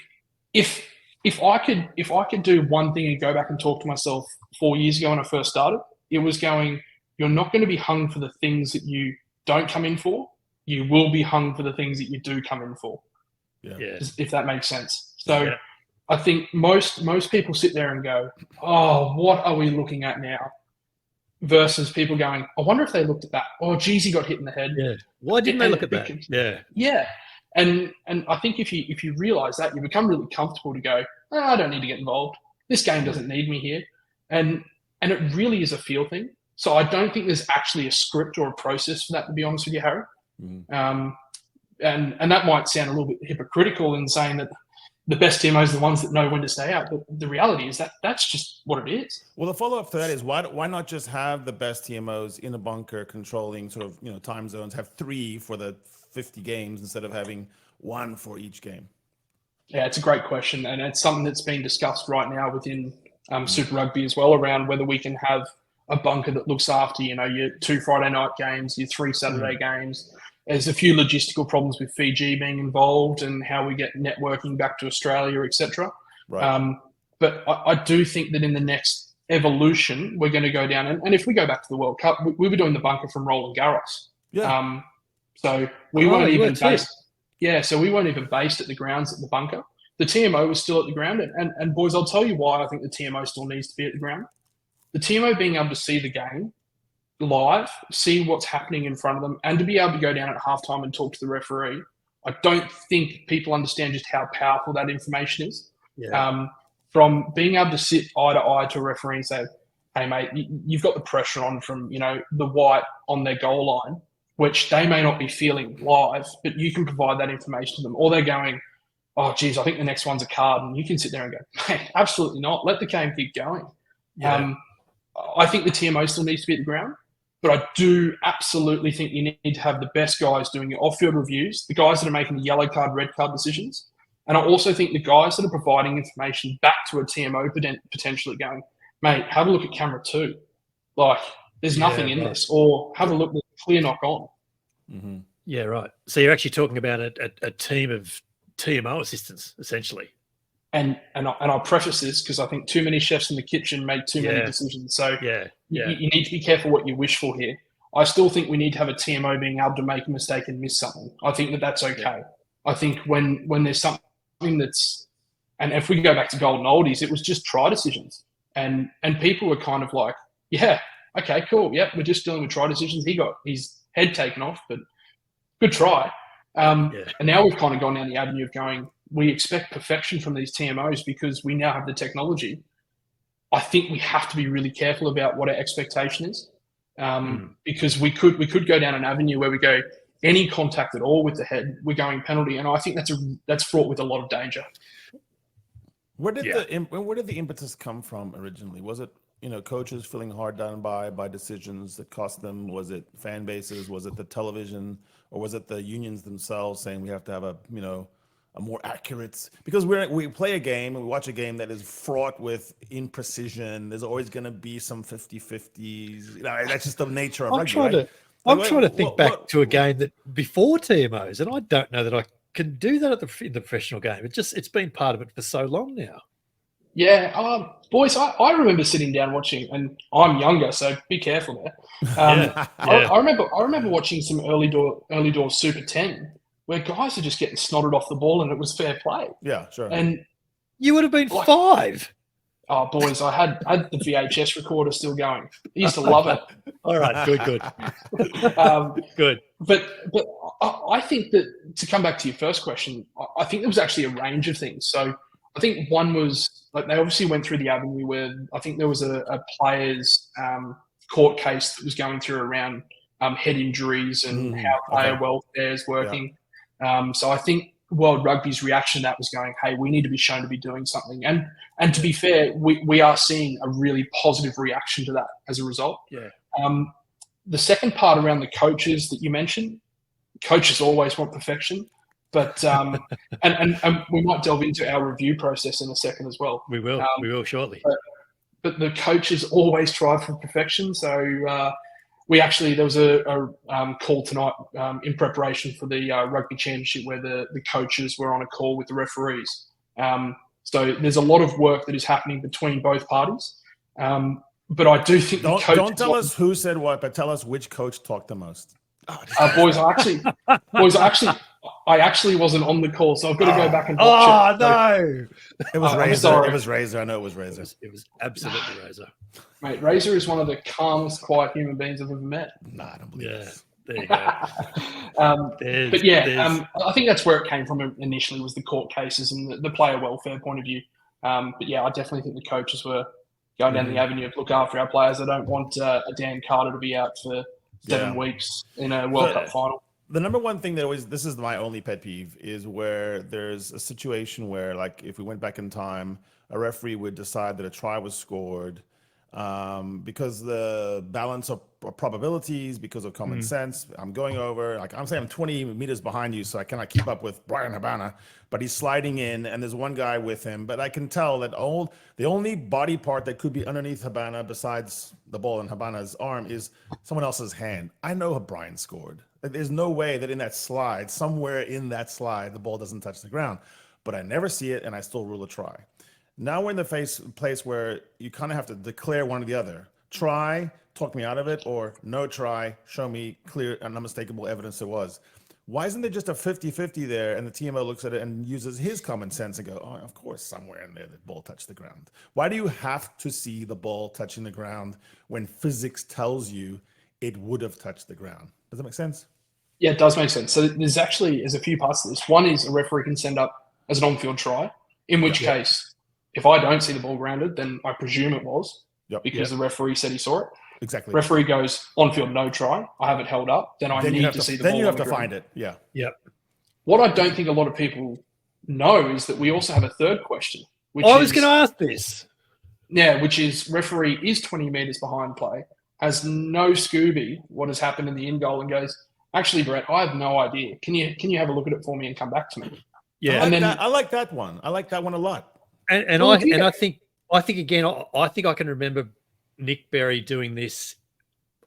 I could do one thing and go back and talk to myself 4 years ago when I first started, it was going, you're not going to be hung for the things that you don't come in for. You will be hung for the things that you do come in for. Yeah. If that makes sense. So I think most people sit there and go, oh, what are we looking at now? Versus people going, I wonder if they looked at that. Oh, geez, he got hit in the head. Yeah. Why didn't they look at that? Yeah. And I think if you realise that, you become really comfortable to go, oh, I don't need to get involved. This game doesn't need me here. And it really is a feel thing. So I don't think there's actually a script or a process for that, to be honest with you, Harry. And that might sound a little bit hypocritical in saying that the best TMOs are the ones that know when to stay out. But the reality is that's just what it is. Well, the follow-up to that is why not just have the best TMOs in a bunker controlling sort of, time zones, have 3 for the 50 games instead of having 1 for each game? Yeah, it's a great question. And it's something that's being discussed right now within Super Rugby as well, around whether we can have a bunker that looks after, your 2 Friday night games, your 3 Saturday games. There's a few logistical problems with Fiji being involved and how we get networking back to Australia, etc. Right. But I do think that in the next evolution, we're going to go down. And if we go back to the World Cup, we were doing the bunker from Roland Garros. Yeah. So we weren't even based. Yeah, so we weren't even based at the grounds at the bunker. The TMO was still at the ground. And boys, I'll tell you why I think the TMO still needs to be at the ground. The TMO being able to see the game live, see what's happening in front of them, and to be able to go down at halftime and talk to the referee. I don't think people understand just how powerful that information is. Yeah. From being able to sit eye to eye to a referee and say, hey, mate, you've got the pressure on from, the white on their goal line, which they may not be feeling live, but you can provide that information to them. Or they're going, oh, geez, I think the next one's a card. And you can sit there and go, hey, absolutely not. Let the game keep going. Yeah. I think the TMO still needs to be at the ground. But I do absolutely think you need to have the best guys doing your off-field reviews, the guys that are making the yellow card, red card decisions. And I also think the guys that are providing information back to a TMO potentially going, mate, have a look at camera 2. Like, there's nothing in this. Or have a look, there's a clear knock on. Mm-hmm. Yeah, right. So you're actually talking about a team of TMO assistants, essentially. And I'll preface this because I think too many chefs in the kitchen make too many decisions. So you need to be careful what you wish for here. I still think we need to have a TMO being able to make a mistake and miss something. I think that's okay. Yeah. I think when there's something that's, and if we go back to golden oldies, it was just try decisions. And people were kind of like, yeah, okay, cool. Yep, we're just dealing with try decisions. He got his head taken off, but good try. And now we've kind of gone down the avenue of going, we expect perfection from these TMOs because we now have the technology. I think we have to be really careful about what our expectation is, because we could go down an avenue where we go, any contact at all with the head, we're going penalty. And I think that's fraught with a lot of danger. Where did the impetus come from originally? Was it, coaches feeling hard done by decisions that cost them? Was it fan bases? Was it the television? Or was it the unions themselves saying we have to have a more accurate, because we play a game and we watch a game that is fraught with imprecision. There's always going to be some 50-50s. That's just the nature of rugby. I'm trying to think back to a game that before TMOs, and I don't know that I can do that in the professional game. It's been part of it for so long now. Yeah, boys, I remember sitting down watching, and I'm younger, so be careful there. I remember watching some early door Super 10 where guys are just getting snotted off the ball, and it was fair play. Yeah, sure. And you would have been 5. Oh, boys, I had the VHS recorder still going. I used to love it. All right, good. Good. But I think that, to come back to your first question, I think there was actually a range of things. So I think one was, like, they obviously went through the avenue where I think there was a player's court case that was going through around head injuries and how player welfare is working. Yeah. So I think World Rugby's reaction to that was going, hey, we need to be shown to be doing something. And to be fair, we are seeing a really positive reaction to that as a result. Yeah. The second part around the coaches that you mentioned, coaches always want perfection. But and we might delve into our review process in a second as well. We will shortly. But the coaches always strive for perfection. So there was a call tonight in preparation for the rugby championship where the coaches were on a call with the referees. So there's a lot of work that is happening between both parties. But I do think don't tell us who said what, but tell us which coach talked the most. Boys, I actually wasn't on the call, so I've got to go back and watch it. Oh, no. It was Razor. It was Razor. I know it was Razor. It was absolutely Razor. Mate, Razor is one of the calmest, quiet human beings I've ever met. Nah, I don't believe this. There you go. But yeah, I think that's where it came from initially, was the court cases and the player welfare point of view. But yeah, I definitely think the coaches were going down the avenue of look after our players. I don't want a Dan Carter to be out for 7 weeks in a World Cup final. The number one thing that always, this is my only pet peeve, is where there's a situation where, like, if we went back in time, a referee would decide that a try was scored because the balance of probabilities, because of common sense. I'm going over, like, I'm saying I'm 20 meters behind you, so I cannot keep up with Brian Habana, but he's sliding in, and there's one guy with him. But I can tell that the only body part that could be underneath Habana besides the ball in Habana's arm is someone else's hand. I know Brian scored. There's no way that in that slide, somewhere in that slide, the ball doesn't touch the ground. But I never see it, and I still rule a try. Now we're in the place where you kind of have to declare one or the other. Try, talk me out of it, or no try, show me clear and unmistakable evidence there was. Why isn't there just a 50-50 there, and the TMO looks at it and uses his common sense and go, oh, of course, somewhere in there the ball touched the ground. Why do you have to see the ball touching the ground when physics tells you it would have touched the ground? Does that make sense? Yeah, it does make sense. So there's a few parts to this. One is a referee can send up as an on-field try, in which case, if I don't see the ball grounded, then I presume it was because the referee said he saw it. Exactly. Referee goes on-field no try. I have it held up. Then I need to see the ball. Then you have to find it. Yeah. Yeah. What I don't think a lot of people know is that we also have a third question. I was going to ask this. Yeah, which is referee is 20 meters behind play, has no Scooby what has happened in the in goal, and goes, actually, Brett, I have no idea. Can you have a look at it for me and come back to me? Yeah, I like that one. I like that one a lot. I think again, I think I can remember Nick Berry doing this.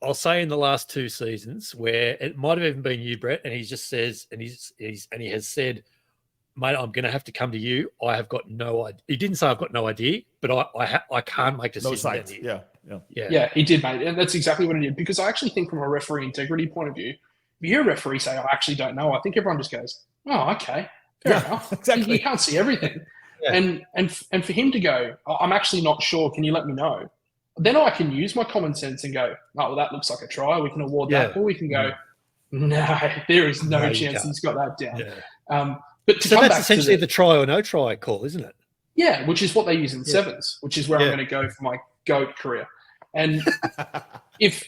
I'll say in the last 2 seasons, where it might have even been you, Brett, and he just says, and he has said, mate, I'm going to have to come to you. I have got no idea. He didn't say I've got no idea, but I can't make decisions. No sight. Yeah, he did, mate, and that's exactly what he did. Because I actually think, from a referee integrity point of view, if you hear a referee say, I actually don't know, I think everyone just goes, oh, okay, fair enough. Exactly. You can't see everything. Yeah. And for him to go, I'm actually not sure, can you let me know? Then I can use my common sense and go, oh, well, that looks like a try. We can award that. Or we can go, no, there is no chance he's got that down. Yeah. But so that's essentially the try or no try call, isn't it? Yeah, which is what they use in sevens, which is where I'm going to go for my GOAT career. And if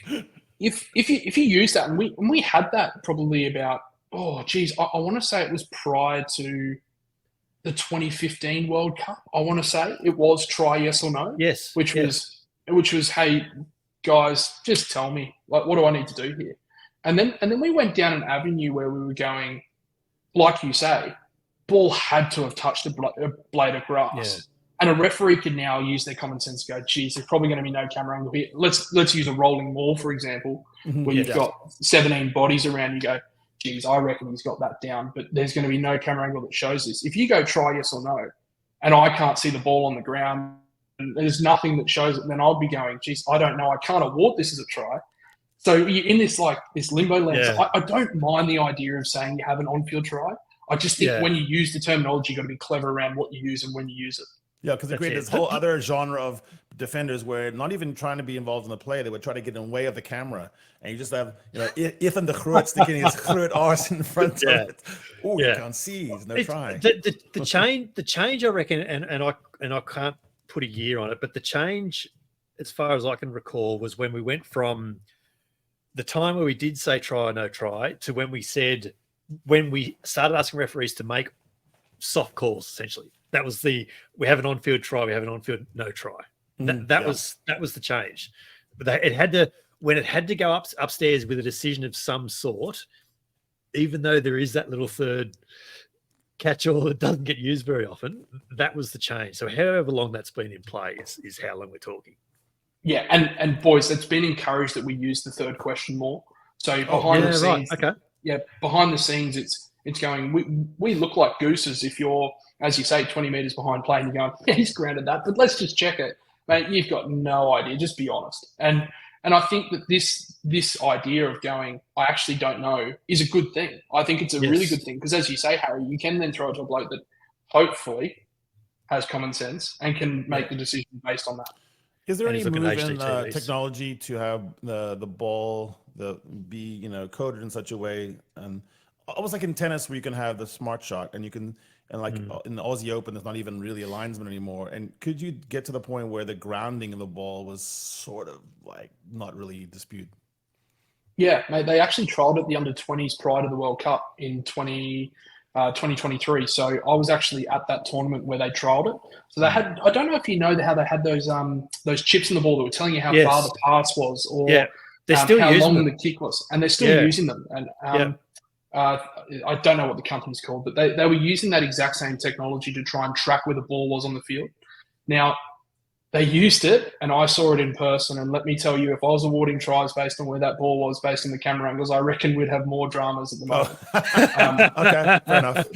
if you use that, and we had that probably about, I want to say it was prior to the 2015 World Cup. I want to say it was try yes or no. Yes. Which was, hey guys, just tell me, like, what do I need to do here? And then we went down an avenue where we were going, like you say, ball had to have touched a blade of grass. Yeah. And a referee can now use their common sense to go, geez, there's probably going to be no camera angle here. Let's use a rolling maul, for example, where you've got 17 bodies around. You go, geez, I reckon he's got that down, but there's going to be no camera angle that shows this. If you go try yes or no, and I can't see the ball on the ground, and there's nothing that shows it, then I'll be going, geez, I don't know. I can't award this as a try. So you're in this limbo land. Yeah. So I don't mind the idea of saying you have an on-field try. I just think when you use the terminology, you've got to be clever around what you use and when you use it. Yeah, because they create this whole other genre of defenders where not even trying to be involved in the play, they would try to get in the way of the camera, and you just have Ethan de Groot sticking his Groot arse in front of it. Oh, you can't see. There's no trying. The change, I reckon, and I can't put a year on it, but the change, as far as I can recall, was when we went from the time where we did say try or no try to when we started asking referees to make soft calls, essentially. That was we have an on-field try, we have an on-field no try. That was the change. But when it had to go upstairs with a decision of some sort, even though there is that little third catch-all that doesn't get used very often, that was the change. So however long that's been in play is how long we're talking. Yeah, and boys, it's been encouraged that we use the third question more. So behind the scenes, behind the scenes, it's going, we look like gooses if you're, as you say, 20 meters behind play and you're going, yeah, he's grounded that, but let's just check it. Mate, you've got no idea. Just be honest. And I think that this idea of going, I actually don't know, is a good thing. I think it's a really good thing because, as you say, Harry, you can then throw it to a bloke that hopefully has common sense and can make the decision based on that. Is there any move in technology to have the ball be coded in such a way, and almost like in tennis where you can have the smart shot and you can in the Aussie Open there's not even really a linesman anymore, and could you get to the point where the grounding of the ball was sort of like not really disputed? Yeah, mate, they actually trialled it the under-20s prior to the World Cup in 2023. So I was actually at that tournament where they trialled it. So they had, I don't know if you know how they had those chips in the ball that were telling you how far the pass was or they're still how long them. the kick was. And they're still using them. And I don't know what the company's called, but they were using that exact same technology to try and track where the ball was on the field. Now, they used it, and I saw it in person. And let me tell you, if I was awarding tries based on where that ball was, based on the camera angles, I reckon we'd have more dramas at the moment. Okay, fair enough.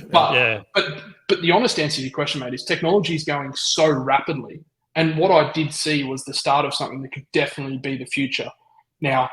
But the honest answer to your question, mate, is technology is going so rapidly. And what I did see was the start of something that could definitely be the future. Now,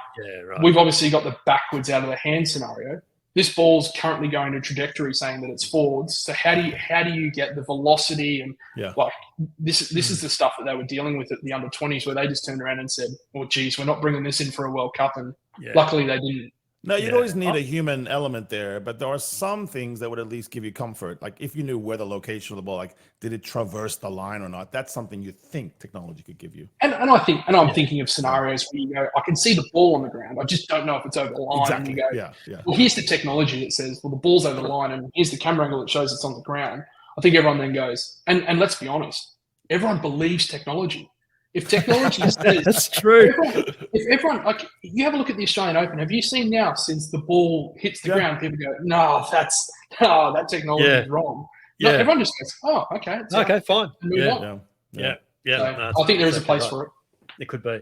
we've obviously got the backwards out of the hand scenario. This ball's currently going a trajectory saying that it's forwards. So how do you get the velocity and like this is the stuff that they were dealing with at the under-20s where they just turned around and said, "Oh, geez, we're not bringing this in for a World Cup," and luckily they didn't. No, you'd always need a human element there, but there are some things that would at least give you comfort. Like if you knew where the location of the ball, like did it traverse the line or not? That's something you think technology could give you. And I'm thinking of scenarios where you go, I can see the ball on the ground, I just don't know if it's over the line. Exactly. And you go, well, here's the technology that says, well, the ball's over the line, and here's the camera angle that shows it's on the ground. I think everyone then goes, and let's be honest, everyone believes technology. If technology says that's true. If everyone, like, you have a look at the Australian Open, have you seen now since the ball hits the ground, people go, no, that technology is wrong. No, everyone just goes, oh, okay. Okay, fine. Yeah. So I think there is a place for it. It could be.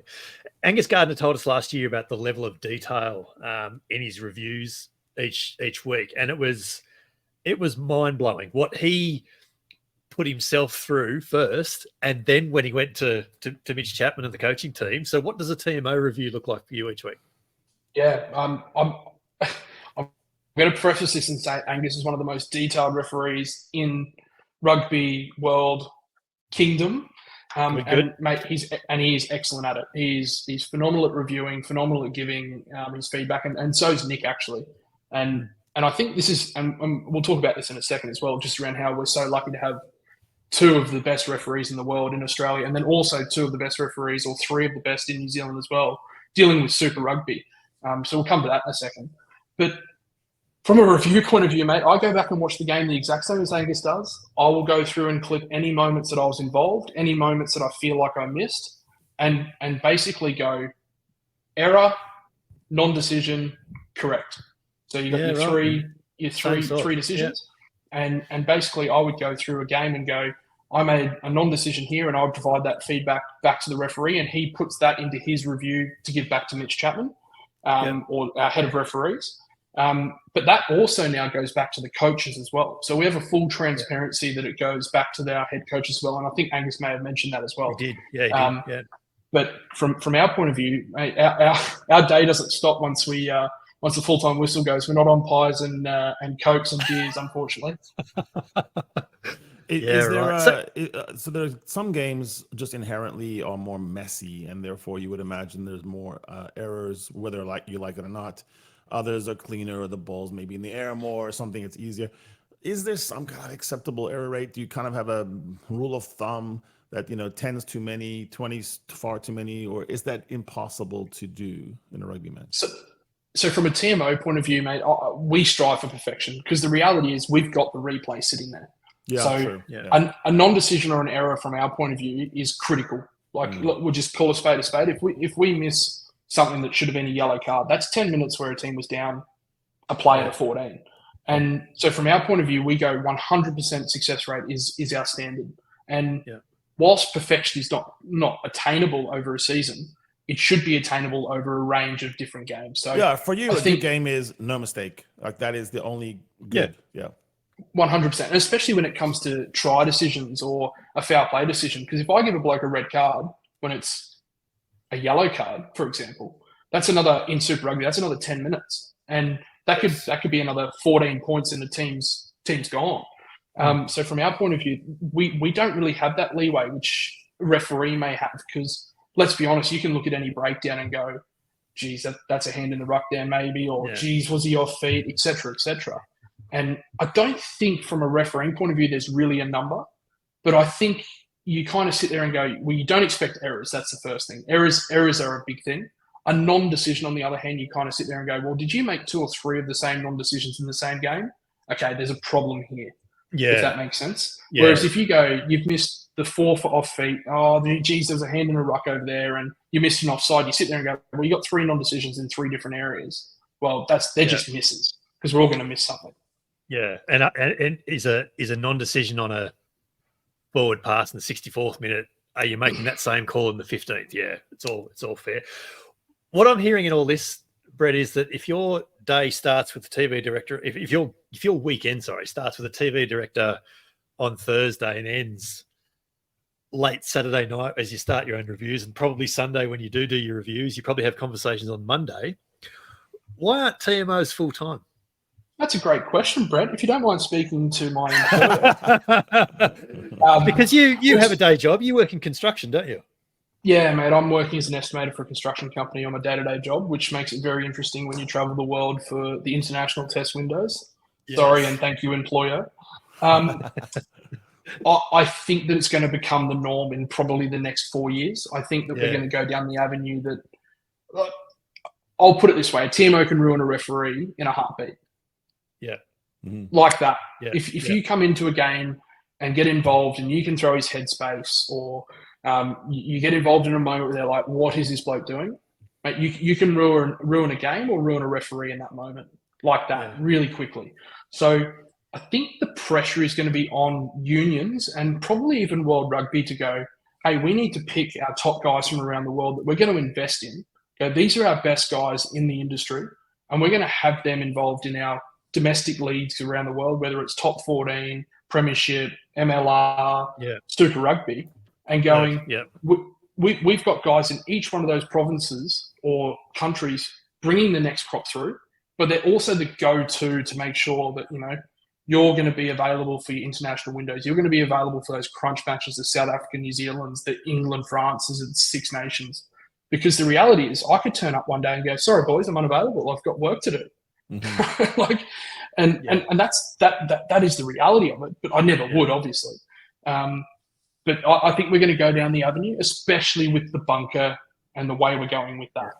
Angus Gardner told us last year about the level of detail in his reviews each week, and it was mind blowing what he put himself through first, and then when he went to Mitch Chapman and the coaching team. So what does a TMO review look like for you each week? Yeah, I'm going to preface this and say Angus is one of the most detailed referees in rugby world kingdom. And mate, he is excellent at it. He's phenomenal at reviewing, phenomenal at giving his feedback, and so is Nick actually. And I think this is, and we'll talk about this in a second as well, just around how we're so lucky to have two of the best referees in the world in Australia, and then also two of the best referees, or three of the best in New Zealand as well, dealing with Super Rugby. So we'll come to that in a second. But from a review point of view, mate, I go back and watch the game the exact same as Angus does. I will go through and clip any moments that I was involved, any moments that I feel like I missed, and basically go error, non-decision, correct. So you got your three decisions, and basically I would go through a game and go, I made a non-decision here, and I would provide that feedback back to the referee, and he puts that into his review to give back to Mitch Chapman, or our head of referees. But that also now goes back to the coaches as well. So we have a full transparency that it goes back to our head coach as well. And I think Angus may have mentioned that as well. He did, he did. But from our point of view, mate, our day doesn't stop once the full-time whistle goes. We're not on pies and Cokes and beers, unfortunately. So there's some games just inherently are more messy, and therefore you would imagine there's more errors, whether you like it or not. Others are cleaner, or the ball's maybe in the air more, or something. It's easier. Is there some kind of acceptable error rate? Do you kind of have a rule of thumb that 10's too many, 20's far too many, or is that impossible to do in a rugby match? So from a TMO point of view, mate, we strive for perfection, because the reality is we've got the replay sitting there. Yeah, so true. A non-decision or an error from our point of view is critical. We'll just call a spade a spade. If we miss something that should have been a yellow card, that's 10 minutes where a team was down a player to 14. And so from our point of view, we go 100% success rate is our standard. And whilst perfection is not attainable over a season, it should be attainable over a range of different games. So for you, a good game is no mistake. Like that is the only good. Yeah. 100%, and especially when it comes to try decisions or a foul play decision. Because if I give a bloke a red card when it's a yellow card, for example, that's another, in Super Rugby, that's another 10 minutes. And that could be another 14 points in the team's gone. So from our point of view, we don't really have that leeway, which a referee may have, because let's be honest, you can look at any breakdown and go, geez, that's a hand in the ruck there maybe, or geez, was he off feet, etc., etc. And I don't think from a refereeing point of view there's really a number, but I think you kind of sit there and go, well, you don't expect errors. That's the first thing. Errors are a big thing. A non-decision, on the other hand, you kind of sit there and go, well, did you make 2 or 3 of the same non-decisions in the same game? Okay, there's a problem here. Yeah. If that makes sense. Yeah. Whereas if you go, you've missed the 4 for off feet, geez, there's a hand in a ruck over there, and you missed an offside, you sit there and go, well, you got 3 non-decisions in 3 different areas. Well, they're just misses, because we're all going to miss something. Yeah, and is a non-decision on a forward pass in the 64th minute, are you making that same call in the 15th? Yeah, it's all fair. What I'm hearing in all this, Brett, is that if your day starts with the TV director, if your weekend, starts with a TV director on Thursday and ends late Saturday night as you start your own reviews, and probably Sunday when you do your reviews, you probably have conversations on Monday. Why aren't TMOs full-time? That's a great question, Brett. If you don't mind speaking to my employer. Because you have a day job. You work in construction, don't you? Yeah, mate. I'm working as an estimator for a construction company on a day-to-day job, which makes it very interesting when you travel the world for the international test windows. Yes. Sorry and thank you, employer. I think that it's going to become the norm in probably the next 4 years. I think that we're going to go down the avenue that I'll put it this way: a TMO can ruin a referee in a heartbeat. Yeah. Mm-hmm. Like that. Yeah. If you come into a game and get involved and you can throw his headspace, or you get involved in a moment where they're like, what is this bloke doing? Mate, you can ruin a game or ruin a referee in that moment like that really quickly. So I think the pressure is going to be on unions and probably even World Rugby to go, hey, we need to pick our top guys from around the world that we're going to invest in. Okay, these are our best guys in the industry, and we're going to have them involved in our domestic leagues around the world, whether it's top 14, Premiership, MLR, Super Rugby, and going, we've got guys in each one of those provinces or countries bringing the next crop through, but they're also the go-to to make sure that, you're going to be available for your international windows. You're going to be available for those crunch matches, the South Africa, New Zealand's, the England, France's, and Six Nations. Because the reality is I could turn up one day and go, sorry, boys, I'm unavailable. I've got work to do. Mm-hmm. And that is the reality of it, but I never would, obviously. But I think we're going to go down the avenue, especially with the bunker and the way we're going with that.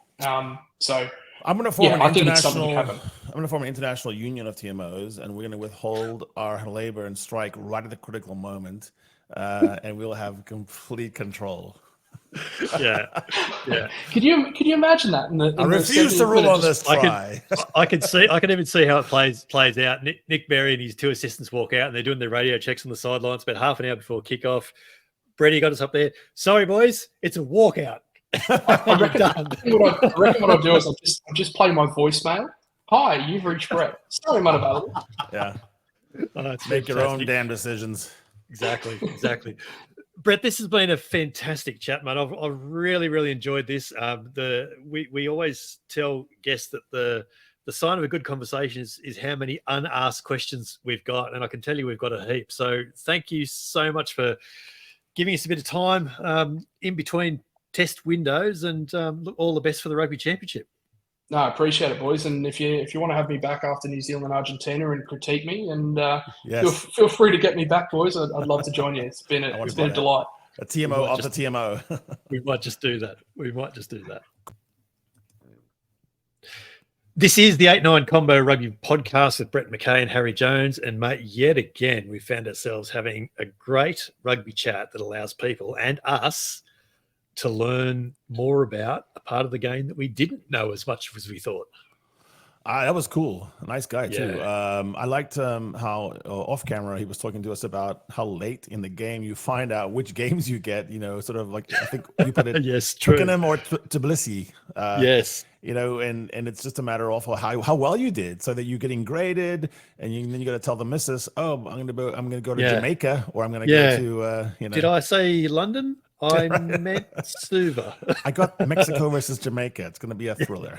So I'm going to form I think it's something to happen. I'm going to form an international union of TMOs, and we're going to withhold our labor and strike right at the critical moment, and we'll have complete control. Yeah. Could you imagine that? I refuse to rule on this try. I can even see how it plays out. Nick Berry and his two assistants walk out, and they're doing their radio checks on the sidelines about half an hour before kickoff. Brady got us up there. Sorry, boys, it's a walkout. I reckon what I'll do is I'll just play my voicemail. Hi, you've reached Brett. Sorry, I'm unavailable. Yeah. Make your own damn decisions. Exactly. Brett, this has been a fantastic chat, mate. I've really, really enjoyed this. We always tell guests that the sign of a good conversation is how many unasked questions we've got, and I can tell you we've got a heap. So thank you so much for giving us a bit of time in between test windows, and look, all the best for the Rugby Championship. No, I appreciate it, boys. And if you want to have me back after New Zealand, Argentina, and critique me, and feel free to get me back, boys. I'd love to join you. It's been a delight. A TMO of the TMO. We might just do that. This is the 8-9 Combo Rugby podcast with Brett McKay and Harry Jones. And, mate, yet again, we found ourselves having a great rugby chat that allows people and us to learn more about a part of the game that we didn't know as much as we thought. That was cool. A nice guy, too. Yeah. I liked how off camera he was talking to us about how late in the game you find out which games you get, sort of like, I think you put it, yes, true. Twickenham or Tbilisi. Yes. And it's just a matter of how well you did, so that you're getting graded, and then you got to tell the missus, oh, I'm going to go to Jamaica, or I'm going to go to, Did I say London? I meant Suva. I got Mexico versus Jamaica. It's going to be a thriller.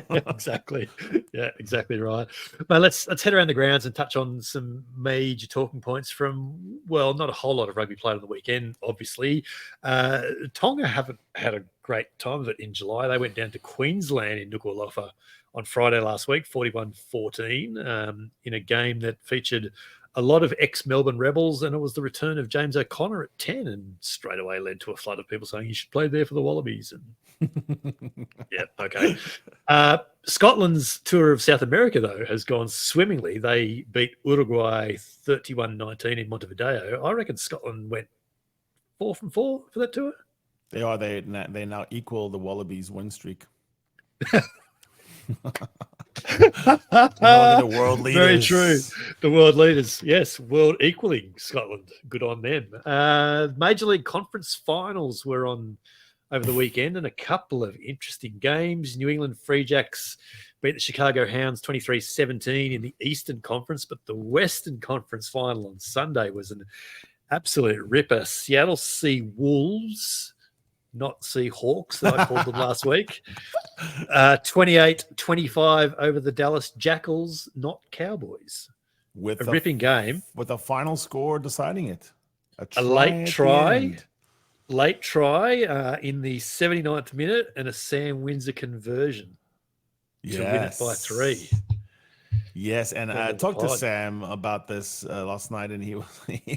Exactly. Yeah, exactly right. But let's head around the grounds and touch on some major talking points from, well, not a whole lot of rugby played on the weekend, obviously. Tonga haven't had a great time of it in July. They went down to Queensland in Nuku'alofa on Friday last week, 41-14, in a game that featured a lot of ex-Melbourne Rebels, and it was the return of James O'Connor at 10, and straight away led to a flood of people saying he should play there for the Wallabies. And yeah, okay. Scotland's tour of South America, though, has gone swimmingly. They beat Uruguay 31-19 in Montevideo. I reckon Scotland went 4 from 4 for that tour. They are. They now equal the Wallabies' win streak. The world leaders. Very true. The world leaders. Yes, world equaling Scotland. Good on them. Major League Conference finals were on over the weekend, and a couple of interesting games. New England Free Jacks beat the Chicago Hounds 23-17 in the Eastern Conference, but the Western Conference final on Sunday was an absolute ripper. Seattle Sea Wolves, not Seahawks, that I called them last week. 28-25 over the Dallas Jackals, not Cowboys. With a ripping game. With a final score deciding it. A late try in the 79th minute, and a Sam Windsor conversion to win it by 3. Yes, and I talked to Sam about this last night, and he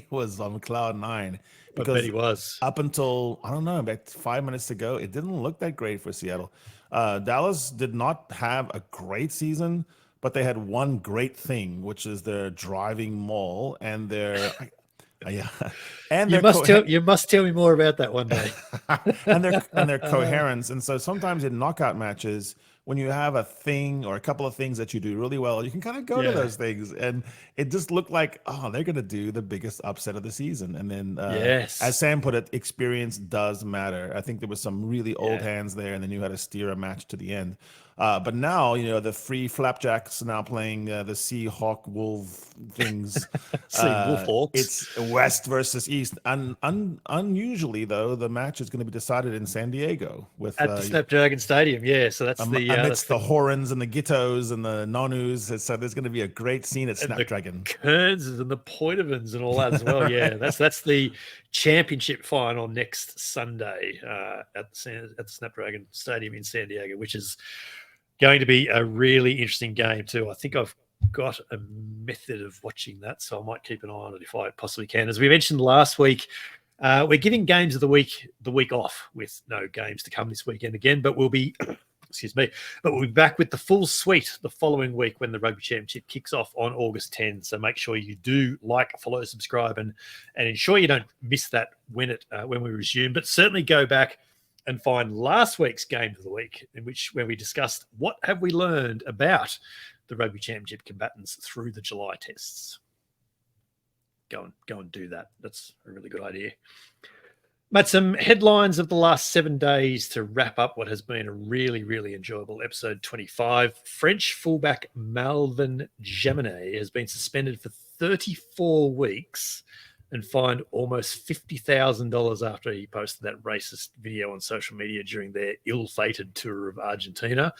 was on cloud 9. Because I bet he was. Up until, I don't know, about 5 minutes to go, it didn't look that great for Seattle. Dallas did not have a great season, but they had one great thing, which is their driving maul and their... and you must tell me more about that one day. and their coherence. And so sometimes in knockout matches, when you have a thing or a couple of things that you do really well, you can kind of go to those things. And it just looked like, they're going to do the biggest upset of the season. And then, as Sam put it, experience does matter. I think there was some really old hands there, and then you had to steer a match to the end. But now, the free flapjacks now playing the Seahawk Wolf things. Wolfhawks. It's West versus East. Unusually, though, the match is going to be decided in San Diego at the Snapdragon Stadium. Yeah, so that's amidst the Horans and the Gittos and the Nonus. So there's going to be a great scene at Snapdragon. The Kearns and the Poitevins and all that as well. Yeah, that's the championship final next Sunday at the Snapdragon Stadium in San Diego, which is going to be a really interesting game too. I think I've got a method of watching that, so I might keep an eye on it if I possibly can. As we mentioned last week, we're giving games of the week off with no games to come this weekend again, but we'll be excuse me. But we'll be back with the full suite the following week when the Rugby Championship kicks off on August 10. So make sure you do like, follow, subscribe, and ensure you don't miss that when we resume. But certainly go back and find last week's Game of the Week, where we discussed what have we learned about the Rugby Championship combatants through the July tests. Go and do that. That's a really good idea. Mate, some headlines of the last 7 days to wrap up what has been a really, really enjoyable episode 25. French fullback Melvin Jaminet has been suspended for 34 weeks and fined almost $50,000 after he posted that racist video on social media during their ill-fated tour of Argentina.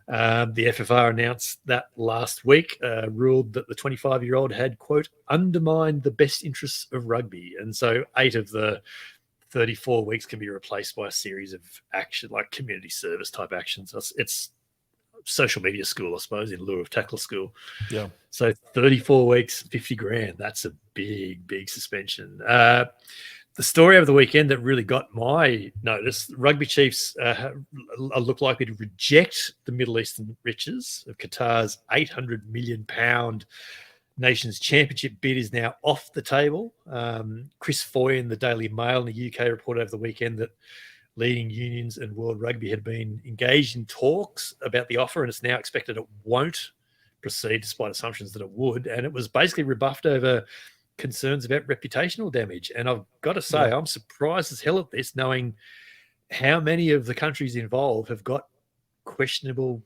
The FFR announced that last week, ruled that the 25-year-old had, quote, undermined the best interests of rugby. And so 8 of the 34 weeks can be replaced by a series of action, like community service type actions. It's social media school, I suppose, in lieu of tackle school. Yeah. So 34 weeks, $50,000. That's a big, big suspension. The story over the weekend that really got my notice, Rugby Chiefs look likely to reject the Middle Eastern riches of Qatar's £800 million Nations Championship bid is now off the table. Chris Foy in the Daily Mail in the UK reported over the weekend that leading unions and World Rugby had been engaged in talks about the offer, and it's now expected it won't proceed despite assumptions that it would. And it was basically rebuffed over concerns about reputational damage. And I've got to say, I'm surprised as hell at this, knowing how many of the countries involved have got questionable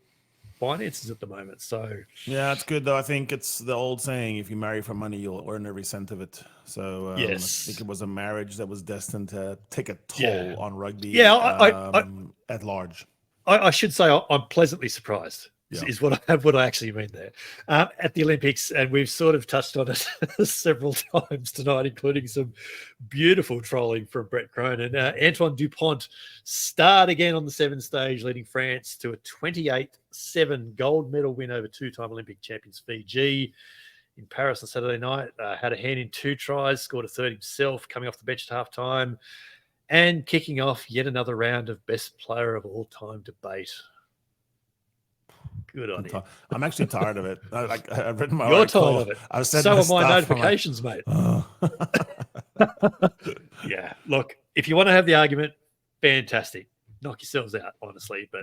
finances at the moment. So yeah, it's good though. I think it's the old saying, if you marry for money, you'll earn every cent of it. So yes, I think it was a marriage that was destined to take a toll on rugby. Yeah, at large. I should say I'm pleasantly surprised. Yeah. Is what I actually mean there. At the Olympics, and we've sort of touched on it several times tonight, including some beautiful trolling from Brett Cronan. Antoine Dupont starred again on the 7 stage, leading France to a 28-7 gold medal win over 2-time Olympic champions Fiji in Paris on Saturday night. Had a hand in 2 tries, scored a third himself, coming off the bench at halftime, and kicking off yet another round of best player of all time debate. Good on you. I'm actually tired of it. I've written my You're article. tired of it. I've said so are my stuff, notifications, like, mate. Oh. Yeah, look, if you want to have the argument, fantastic. Knock yourselves out, honestly. But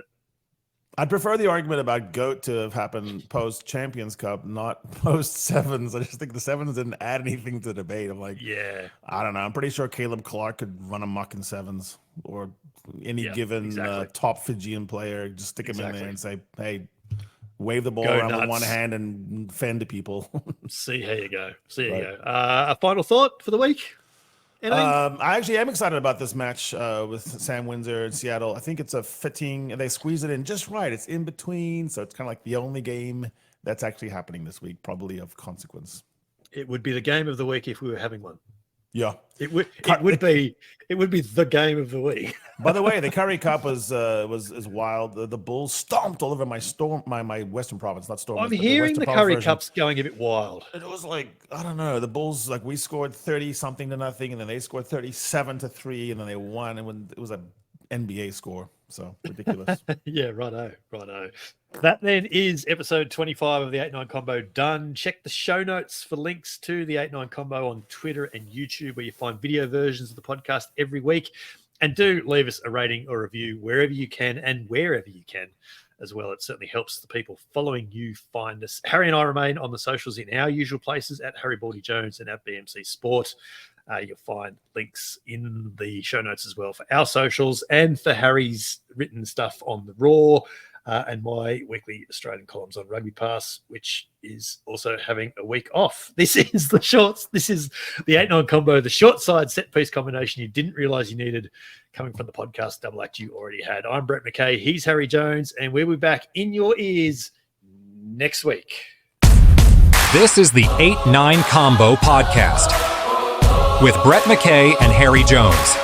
I'd prefer the argument about GOAT to have happened post Champions Cup, not post Sevens. I just think the Sevens didn't add anything to the debate. I'm like, yeah, I don't know. I'm pretty sure Caleb Clark could run amok in Sevens, or any given top Fijian player. Just stick him in there and say, hey, wave the ball around with one hand and fend people. See how you go. A final thought for the week? I actually am excited about this match with Sam Windsor and Seattle. I think it's a fitting, they squeeze it in just right. It's in between, so it's kind of like the only game that's actually happening this week, probably of consequence. It would be the game of the week if we were having one. Yeah, it would be the game of the week. By the way, the Curry Cup was wild. The Bulls stomped all over my Western Province, not Storm. I'm hearing the Curry Cup's going a bit wild. It was like, I don't know. The Bulls, like, we scored 30-something to nothing, and then they scored 37-3, and then they won. And it was a NBA score, so ridiculous. Yeah, righto. That then is episode 25 of the 8-9 Combo done. Check the show notes for links to the 8-9 Combo on Twitter and YouTube, where you find video versions of the podcast every week. And do leave us a rating or review wherever you can and wherever you can as well. It certainly helps the people following you find us. Harry and I remain on the socials in our usual places at Harry Baldy Jones and at BMC Sport. You'll find links in the show notes as well for our socials and for Harry's written stuff on the Raw and my weekly Australian columns on Rugby Pass, which is also having a week off. This is the 8-9 Combo, the short side set piece combination you didn't realize you needed, coming from the podcast double act you already had. I'm Brett McKay. He's Harry Jones, and we'll be back in your ears next week. This is the 8-9 Combo podcast with Brett McKay and Harry Jones.